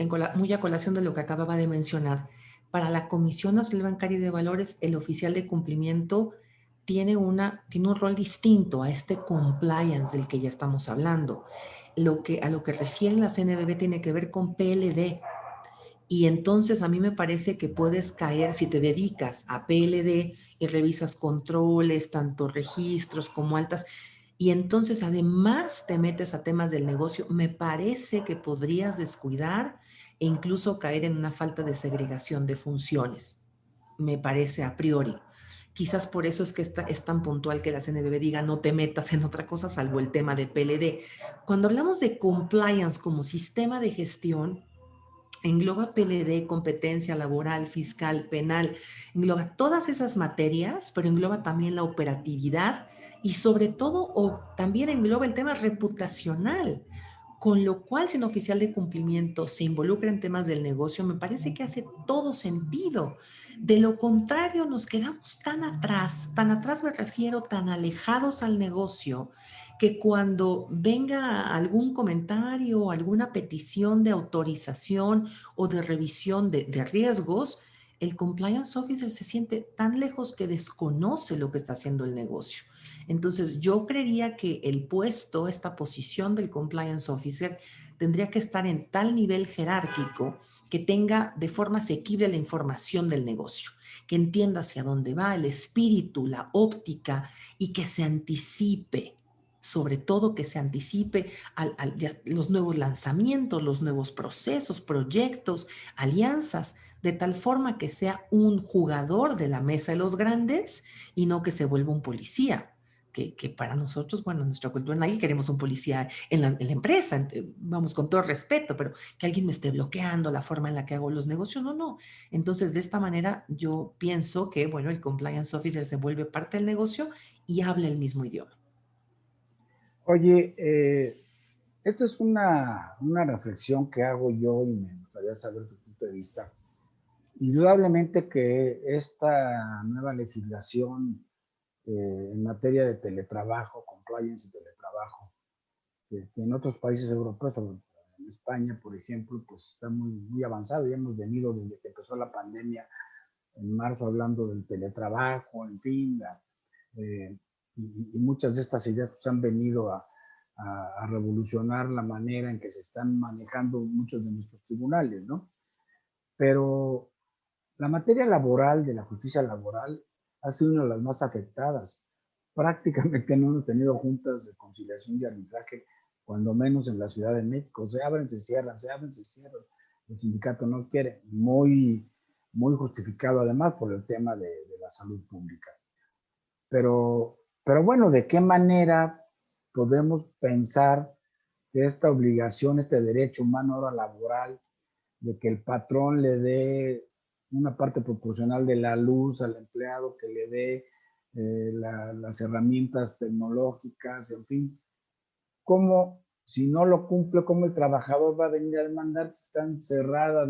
a colación de lo que acababa de mencionar. Para la Comisión Nacional Bancaria y de Valores, el oficial de cumplimiento tiene un rol distinto a este compliance del que ya estamos hablando. A lo que refiere la CNBV tiene que ver con PLD. Y entonces a mí me parece que puedes caer, si te dedicas a PLD y revisas controles, tanto registros como altas, y entonces además te metes a temas del negocio, me parece que podrías descuidar e incluso caer en una falta de segregación de funciones, me parece a priori. Quizás por eso es que es tan puntual que la CNBB diga no te metas en otra cosa salvo el tema de PLD. Cuando hablamos de compliance como sistema de gestión, engloba PLD, competencia laboral, fiscal, penal, engloba todas esas materias, pero engloba también la operatividad y sobre todo también engloba el tema reputacional. Con lo cual, si un oficial de cumplimiento se involucra en temas del negocio, me parece que hace todo sentido. De lo contrario, nos quedamos tan atrás me refiero, tan alejados al negocio, que cuando venga algún comentario o alguna petición de autorización o de revisión de riesgos, el compliance officer se siente tan lejos que desconoce lo que está haciendo el negocio. Entonces, yo creería que el puesto, esta posición del compliance officer, tendría que estar en tal nivel jerárquico que tenga de forma asequible la información del negocio, que entienda hacia dónde va, el espíritu, la óptica y que se anticipe, sobre todo que se anticipe los nuevos lanzamientos, los nuevos procesos, proyectos, alianzas, de tal forma que sea un jugador de la mesa de los grandes y no que se vuelva un policía. que para nosotros, bueno, en nuestra cultura, nadie queremos un policía en la empresa, vamos, con todo respeto, pero que alguien me esté bloqueando la forma en la que hago los negocios, no, no. Entonces, de esta manera, yo pienso que, bueno, el compliance officer se vuelve parte del negocio y habla el mismo idioma. Oye, esta es una reflexión que hago yo y me gustaría saber tu punto de vista. Indudablemente que esta nueva legislación en materia de teletrabajo, compliance y teletrabajo, que en otros países europeos, en España, por ejemplo, pues está muy, muy avanzado. Ya hemos venido desde que empezó la pandemia en marzo hablando del teletrabajo, en fin, eh, y muchas de estas ideas pues, han venido a revolucionar la manera en que se están manejando muchos de nuestros tribunales, ¿no? Pero la materia laboral, de la justicia laboral, ha sido una de las más afectadas. Prácticamente no hemos tenido juntas de conciliación y arbitraje, cuando menos en la Ciudad de México. Se abren, se cierran, se abren, se cierran. El sindicato no quiere, muy, muy justificado además por el tema de la salud pública. Pero bueno, ¿de qué manera podemos pensar que esta obligación, este derecho humano ahora laboral, de que el patrón le dé una parte proporcional de la luz al empleado, que le dé las herramientas tecnológicas, en fin, cómo, si no lo cumple, cómo el trabajador va a venir a demandar si están cerradas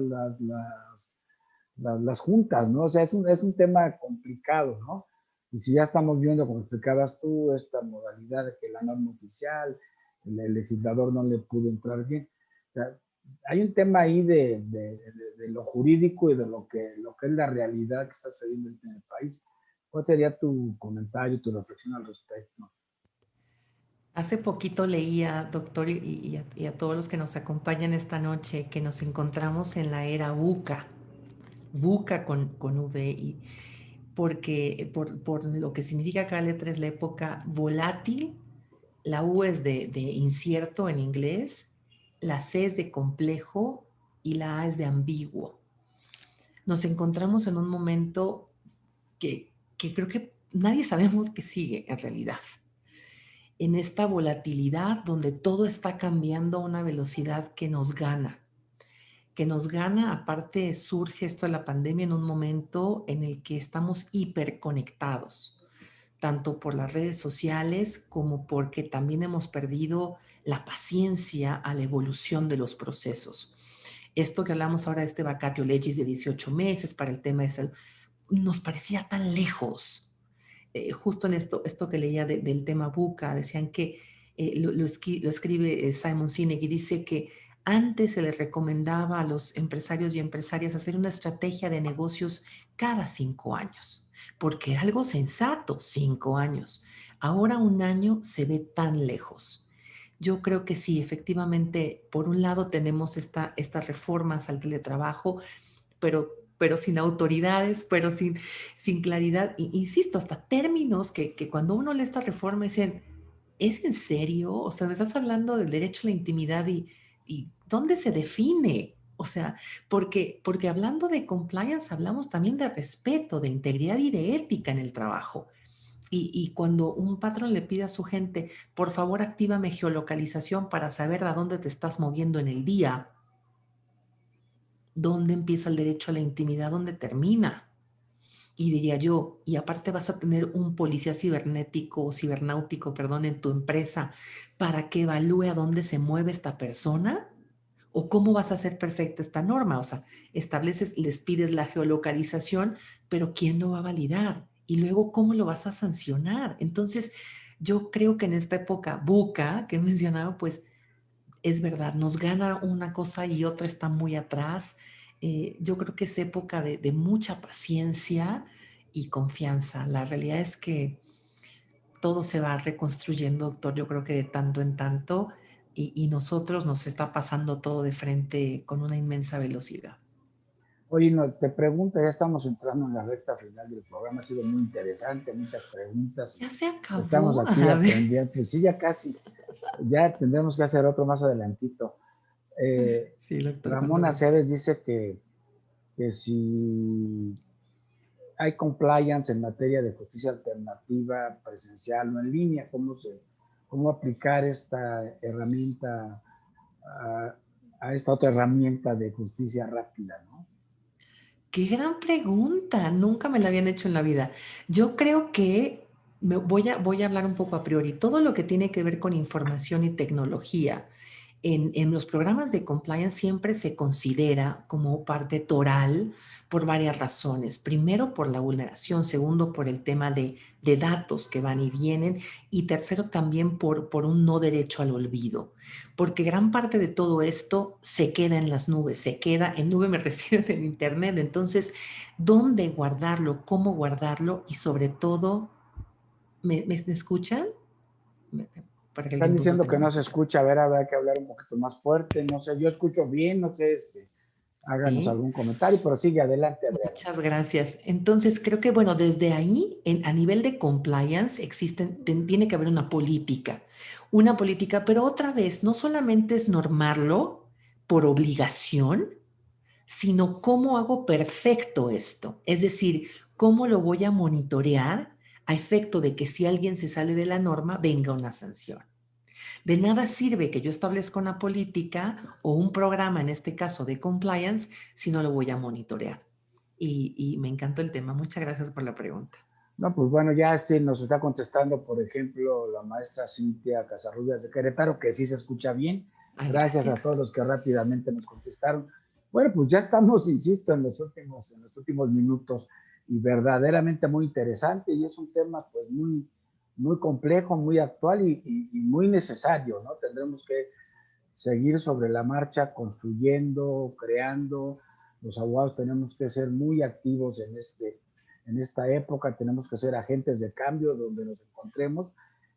las juntas, ¿no? O sea, es un tema complicado, ¿no? Y si ya estamos viendo, como explicabas tú, esta modalidad de que la norma oficial, el legislador no le pudo entrar bien. O sea, hay un tema ahí de lo jurídico y de lo que es la realidad que está sucediendo en el país. ¿Cuál sería tu comentario, tu reflexión al respecto? Hace poquito leía, doctor, y a todos los que nos acompañan esta noche, que nos encontramos en la era VUCA, VUCA con V, y porque por lo que significa cada letra es la época volátil, la U es de incierto en inglés, la C es de complejo y la A es de ambiguo. Nos encontramos en un momento que creo que nadie sabemos que sigue en realidad. En esta volatilidad donde todo está cambiando a una velocidad que nos gana, aparte surge esto de la pandemia en un momento en el que estamos hiperconectados, tanto por las redes sociales como porque también hemos perdido la paciencia a la evolución de los procesos. Esto que hablamos ahora de este vacatio legis de 18 meses para el tema de salud, nos parecía tan lejos. Justo en esto que leía del tema buca, decían que lo escribe Simon Sinek y dice que antes se les recomendaba a los empresarios y empresarias hacer una estrategia de negocios cada 5 años, porque era algo sensato, 5 años. Ahora un año se ve tan lejos. Yo creo que sí, efectivamente, por un lado tenemos estas reformas al teletrabajo, pero sin autoridades, pero sin claridad. Insisto, hasta términos que cuando uno lee esta reforma dicen, ¿es en serio? O sea, me estás hablando del derecho a la intimidad y ¿dónde se define? O sea, porque hablando de compliance hablamos también de respeto, de integridad y de ética en el trabajo. Y cuando un patrón le pide a su gente, por favor, actívame geolocalización para saber a dónde te estás moviendo en el día, ¿dónde empieza el derecho a la intimidad? ¿Dónde termina? Y diría yo, y aparte vas a tener un policía cibernético o cibernáutico, perdón, en tu empresa para que evalúe a dónde se mueve esta persona. ¿O cómo vas a hacer perfecta esta norma? O sea, estableces, les pides la geolocalización, pero ¿quién lo va a validar? Y luego, ¿cómo lo vas a sancionar? Entonces, yo creo que en esta época buca que he mencionado, pues es verdad, nos gana una cosa y otra está muy atrás. Yo creo que es época de mucha paciencia y confianza. La realidad es que todo se va reconstruyendo, doctor, yo creo que de tanto en tanto, y nosotros nos está pasando todo de frente con una inmensa velocidad. Oye, no, te pregunto, ya estamos entrando en la recta final del programa, ha sido muy interesante, muchas preguntas Ya se y estamos acabó. aquí aprendiendo, pues sí, ya casi, ya tendremos que hacer otro más adelantito. Sí, doctor, cuando Ramón guste. Aceves dice que si hay compliance en materia de justicia alternativa, presencial o en línea? ¿Cómo aplicar esta herramienta a esta otra herramienta de justicia rápida, ¿no? Qué gran pregunta, nunca me la habían hecho en la vida. Yo creo que voy a hablar un poco a priori. Todo lo que tiene que ver con información y tecnología en los programas de compliance siempre se considera como parte toral por varias razones. Primero, por la vulneración. Segundo, por el tema de datos que van y vienen. Y tercero, también por un no derecho al olvido. Porque gran parte de todo esto se queda en las nubes, se queda en nube, me refiero en Internet. Entonces, ¿dónde guardarlo? ¿Cómo guardarlo? Y sobre todo, ¿me escuchan? Para que Están alguien puso diciendo que que no me no se escucha. escucha, a ver, habrá que hablar un poquito más fuerte, no sé, yo escucho bien, no sé, háganos Sí. algún comentario, pero sigue adelante, Adriana. Muchas gracias. Entonces, creo que, bueno, desde ahí, a nivel de compliance, tiene que haber una política, pero otra vez, no solamente es normarlo por obligación, sino cómo hago perfecto esto. Es decir, cómo lo voy a monitorear a efecto de que si alguien se sale de la norma, venga una sanción. De nada sirve que yo establezca una política o un programa, en este caso de compliance, si no lo voy a monitorear. Y me encantó el tema. Muchas gracias por la pregunta. No, pues bueno, ya nos está contestando, por ejemplo, la maestra Cintia Casarrubias de Querétaro, que sí se escucha bien. Ay, Gracias a gracias. todos los que rápidamente nos contestaron. Bueno, pues ya estamos, insisto, en los últimos minutos y verdaderamente muy interesante y es un tema pues muy complejo, muy actual y muy necesario, ¿no? Tendremos que seguir sobre la marcha construyendo, creando. Los abogados tenemos que ser muy activos en esta época, tenemos que ser agentes de cambio donde nos encontremos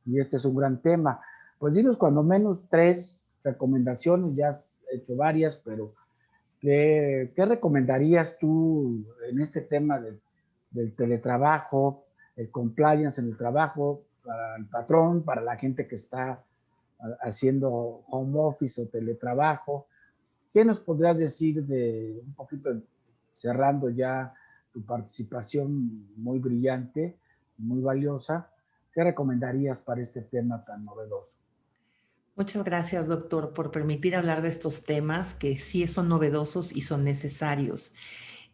y este es un gran tema. Pues dinos cuando menos 3 recomendaciones, ya has hecho varias, pero ¿qué recomendarías tú en este tema del teletrabajo, el compliance en el trabajo, para el patrón, para la gente que está haciendo home office o teletrabajo? ¿Qué nos podrías decir de un poquito cerrando ya tu participación muy brillante, muy valiosa? ¿Qué recomendarías para este tema tan novedoso? Muchas gracias, doctor, por permitir hablar de estos temas que sí son novedosos y son necesarios.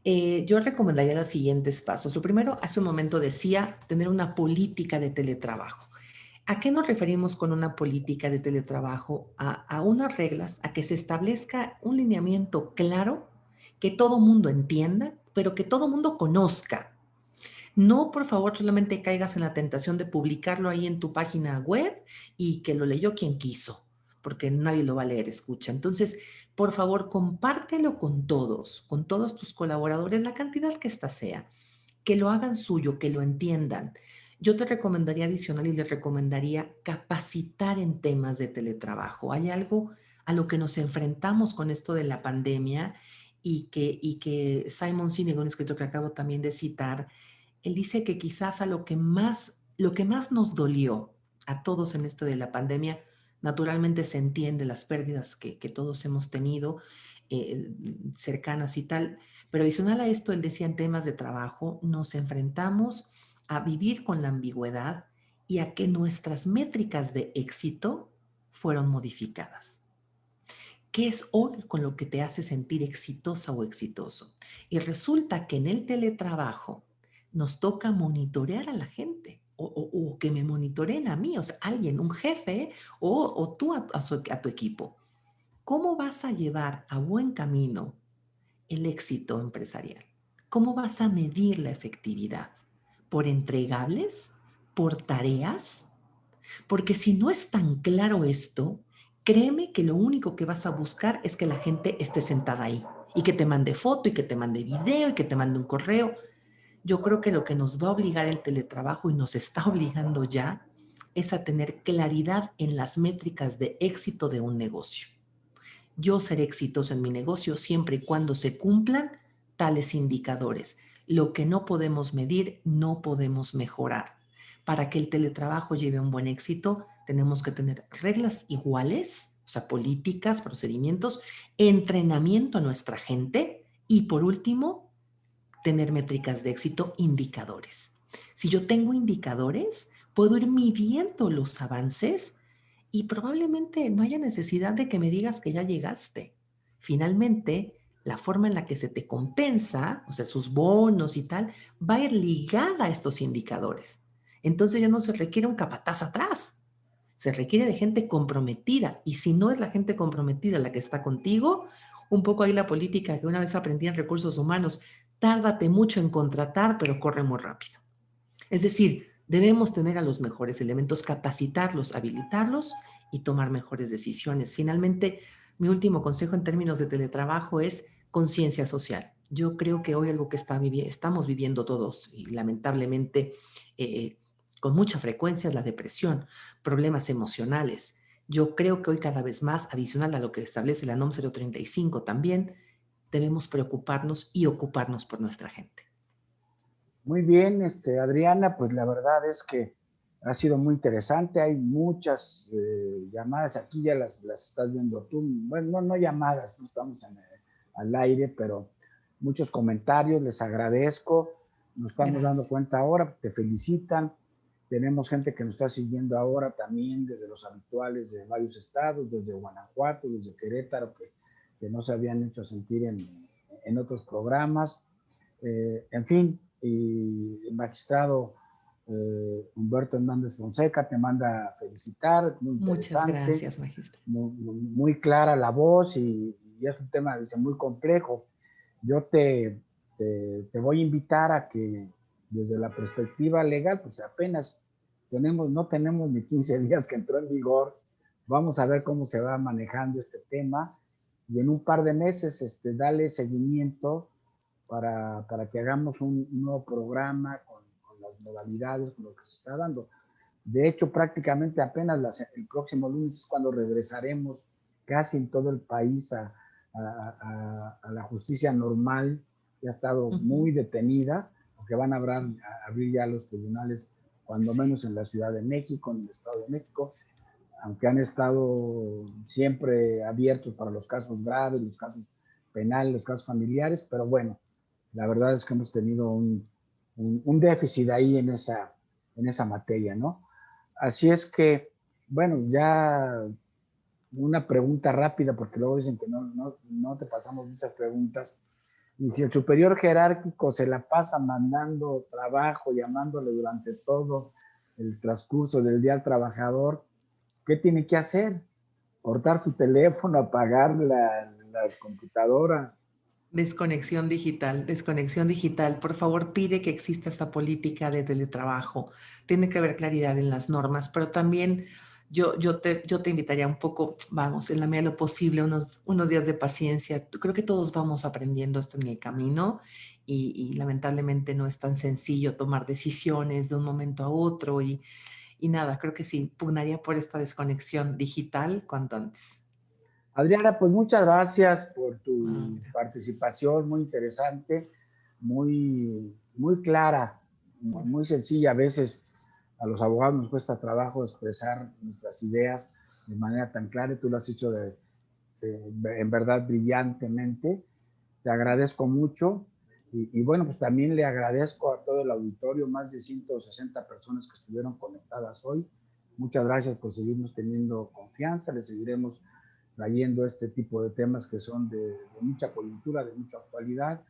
Yo recomendaría los siguientes pasos. Lo primero, hace un momento decía, tener una política de teletrabajo. ¿A qué nos referimos con una política de teletrabajo? A unas reglas, a que se establezca un lineamiento claro, que todo mundo entienda, pero que todo mundo conozca. No, por favor, solamente caigas en la tentación de publicarlo ahí en tu página web y que lo leyó quien quiso, porque nadie lo va a leer, escucha. Entonces, por favor, compártelo con todos tus colaboradores, la cantidad que ésta sea, que lo hagan suyo, que lo entiendan. Yo te recomendaría adicional y les recomendaría capacitar en temas de teletrabajo. Hay algo a lo que nos enfrentamos con esto de la pandemia y que Simon Sinek, un escritor que acabo también de citar, él dice que quizás a lo que más nos dolió a todos en esto de la pandemia, naturalmente se entiende las pérdidas que todos hemos tenido eh, cercanas y tal, pero adicional a esto, él decía en temas de trabajo, nos enfrentamos a vivir con la ambigüedad y a que nuestras métricas de éxito fueron modificadas. ¿Qué es hoy con lo que te hace sentir exitosa o exitoso? Y resulta que en el teletrabajo nos toca monitorear a la gente o que me monitoreen a mí, o sea, alguien, un jefe o tú a tu equipo. ¿Cómo vas a llevar a buen camino el éxito empresarial? ¿Cómo vas a medir la efectividad? ¿Por entregables? ¿Por tareas? Porque si no es tan claro esto, créeme que lo único que vas a buscar es que la gente esté sentada ahí y que te mande foto y que te mande video y que te mande un correo. Yo creo que lo que nos va a obligar el teletrabajo y nos está obligando ya es a tener claridad en las métricas de éxito de un negocio. Yo seré exitoso en mi negocio siempre y cuando se cumplan tales indicadores. Lo que no podemos medir, no podemos mejorar. Para que el teletrabajo lleve un buen éxito, tenemos que tener reglas iguales, o sea, políticas, procedimientos, entrenamiento a nuestra gente y por último, tener métricas de éxito, indicadores. Si yo tengo indicadores, puedo ir midiendo los avances y probablemente no haya necesidad de que me digas que ya llegaste. Finalmente, la forma en la que se te compensa, o sea, sus bonos y tal, va a ir ligada a estos indicadores. Entonces ya no se requiere un capataz atrás, se requiere de gente comprometida. Y si no es la gente comprometida la que está contigo, un poco ahí la política que una vez aprendí en recursos humanos, tárdate mucho en contratar, pero corre muy rápido. Es decir, debemos tener a los mejores elementos, capacitarlos, habilitarlos y tomar mejores decisiones. Finalmente, mi último consejo en términos de teletrabajo es conciencia social. Yo creo que hoy algo que estamos viviendo todos y lamentablemente con mucha frecuencia es la depresión, problemas emocionales. Yo creo que hoy cada vez más, adicional a lo que establece la NOM 035 también, debemos preocuparnos y ocuparnos por nuestra gente. Muy bien, Adriana, pues la verdad es que ha sido muy interesante. Hay muchas llamadas, aquí ya las estás viendo tú. Bueno, no llamadas, no estamos al aire, pero muchos comentarios, les agradezco. Nos estamos dando cuenta ahora, te felicitan. Tenemos gente que nos está siguiendo ahora también desde los habituales de varios estados, desde Guanajuato, desde Querétaro, que no se habían hecho sentir en otros programas. En fin, y el magistrado Humberto Hernández Fonseca te manda a felicitar, muy Muchas interesante, gracias, magistro. muy clara la voz y es un tema, dice, muy complejo. Yo te voy a invitar a que desde la perspectiva legal, pues apenas no tenemos ni 15 días que entró en vigor, vamos a ver cómo se va manejando este tema y en un par de meses dale seguimiento para que hagamos un nuevo programa con las modalidades, con lo que se está dando. De hecho, prácticamente apenas el próximo lunes es cuando regresaremos casi en todo el país a la justicia normal, que ha estado muy detenida, porque van a abrir ya los tribunales, cuando menos en la Ciudad de México, en el Estado de México, aunque han estado siempre abiertos para los casos graves, los casos penales, los casos familiares, pero bueno, la verdad es que hemos tenido un déficit ahí en esa materia, ¿no? Así es que, bueno, ya una pregunta rápida, porque luego dicen que no te pasamos muchas preguntas. Y si el superior jerárquico se la pasa mandando trabajo, llamándole durante todo el transcurso del día al trabajador, ¿qué tiene que hacer? Cortar su teléfono, apagar la computadora. Desconexión digital, desconexión digital. Por favor, pide que exista esta política de teletrabajo. Tiene que haber claridad en las normas, pero también yo te invitaría un poco, vamos, en la medida de lo posible, unos días de paciencia. Creo que todos vamos aprendiendo esto en el camino y lamentablemente no es tan sencillo tomar decisiones de un momento a otro y nada, creo que sí, pugnaría por esta desconexión digital cuanto antes. Adriana, pues muchas gracias por tu Ah, participación, muy interesante, muy clara, muy sencilla. A veces a los abogados nos cuesta trabajo expresar nuestras ideas de manera tan clara y tú lo has hecho en verdad brillantemente. Te agradezco mucho y bueno, pues también le agradezco a todo el auditorio, más de 160 personas que estuvieron conectadas hoy. Muchas gracias por seguirnos teniendo confianza, les seguiremos trayendo este tipo de temas que son de mucha coyuntura, de mucha actualidad.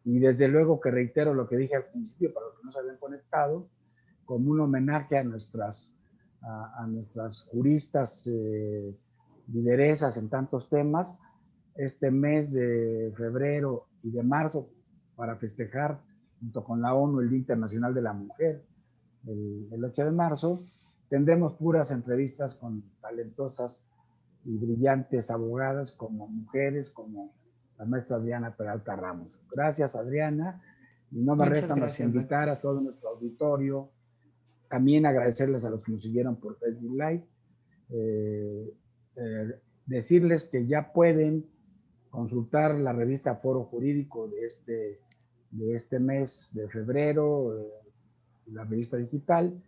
Y desde luego que reitero lo que dije al principio, para los que no se habían conectado, como un homenaje a nuestras juristas lideresas en tantos temas, este mes de febrero y de marzo, para festejar junto con la ONU el Día Internacional de la Mujer, el 8 de marzo, tendremos puras entrevistas con talentosas y brillantes abogadas como mujeres, como la maestra Adriana Peralta Ramos. Gracias, Adriana. Y no me muchas resta más que gracias, invitar doctor. a todo nuestro auditorio, también agradecerles a los que nos siguieron por Facebook Live, eh, decirles que ya pueden consultar la revista Foro Jurídico de este mes de febrero, la revista digital,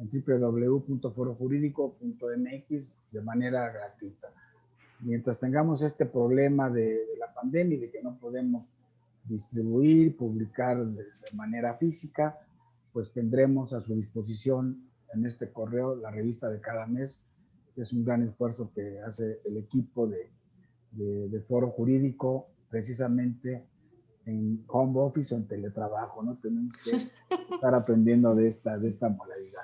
en www.forojurídico.mx de manera gratuita. Mientras tengamos este problema de la pandemia y de que no podemos distribuir, publicar de manera física, pues tendremos a su disposición en este correo la revista de cada mes. Es un gran esfuerzo que hace el equipo de Foro Jurídico, precisamente en home office o en teletrabajo, ¿no? Tenemos que estar aprendiendo de esta modalidad.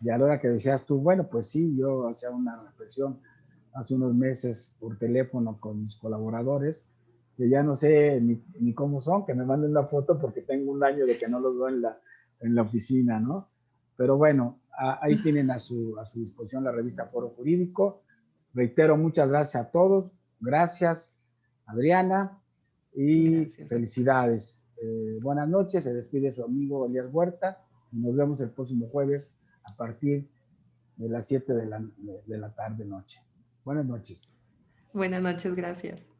Y a la hora que decías tú, bueno, pues sí, yo hacía una reflexión hace unos meses por teléfono con mis colaboradores, que ya no sé ni cómo son, que me manden una foto porque tengo un año de que no los veo en la oficina, ¿no? Pero bueno, ahí tienen a su disposición la revista Foro Jurídico. Reitero, muchas gracias a todos. Gracias, Adriana, y Gracias, doctor. felicidades. Buenas noches, se despide su amigo Elías Huerta y nos vemos el próximo jueves a partir de las 7 de la tarde noche. Buenas noches. Buenas noches, gracias.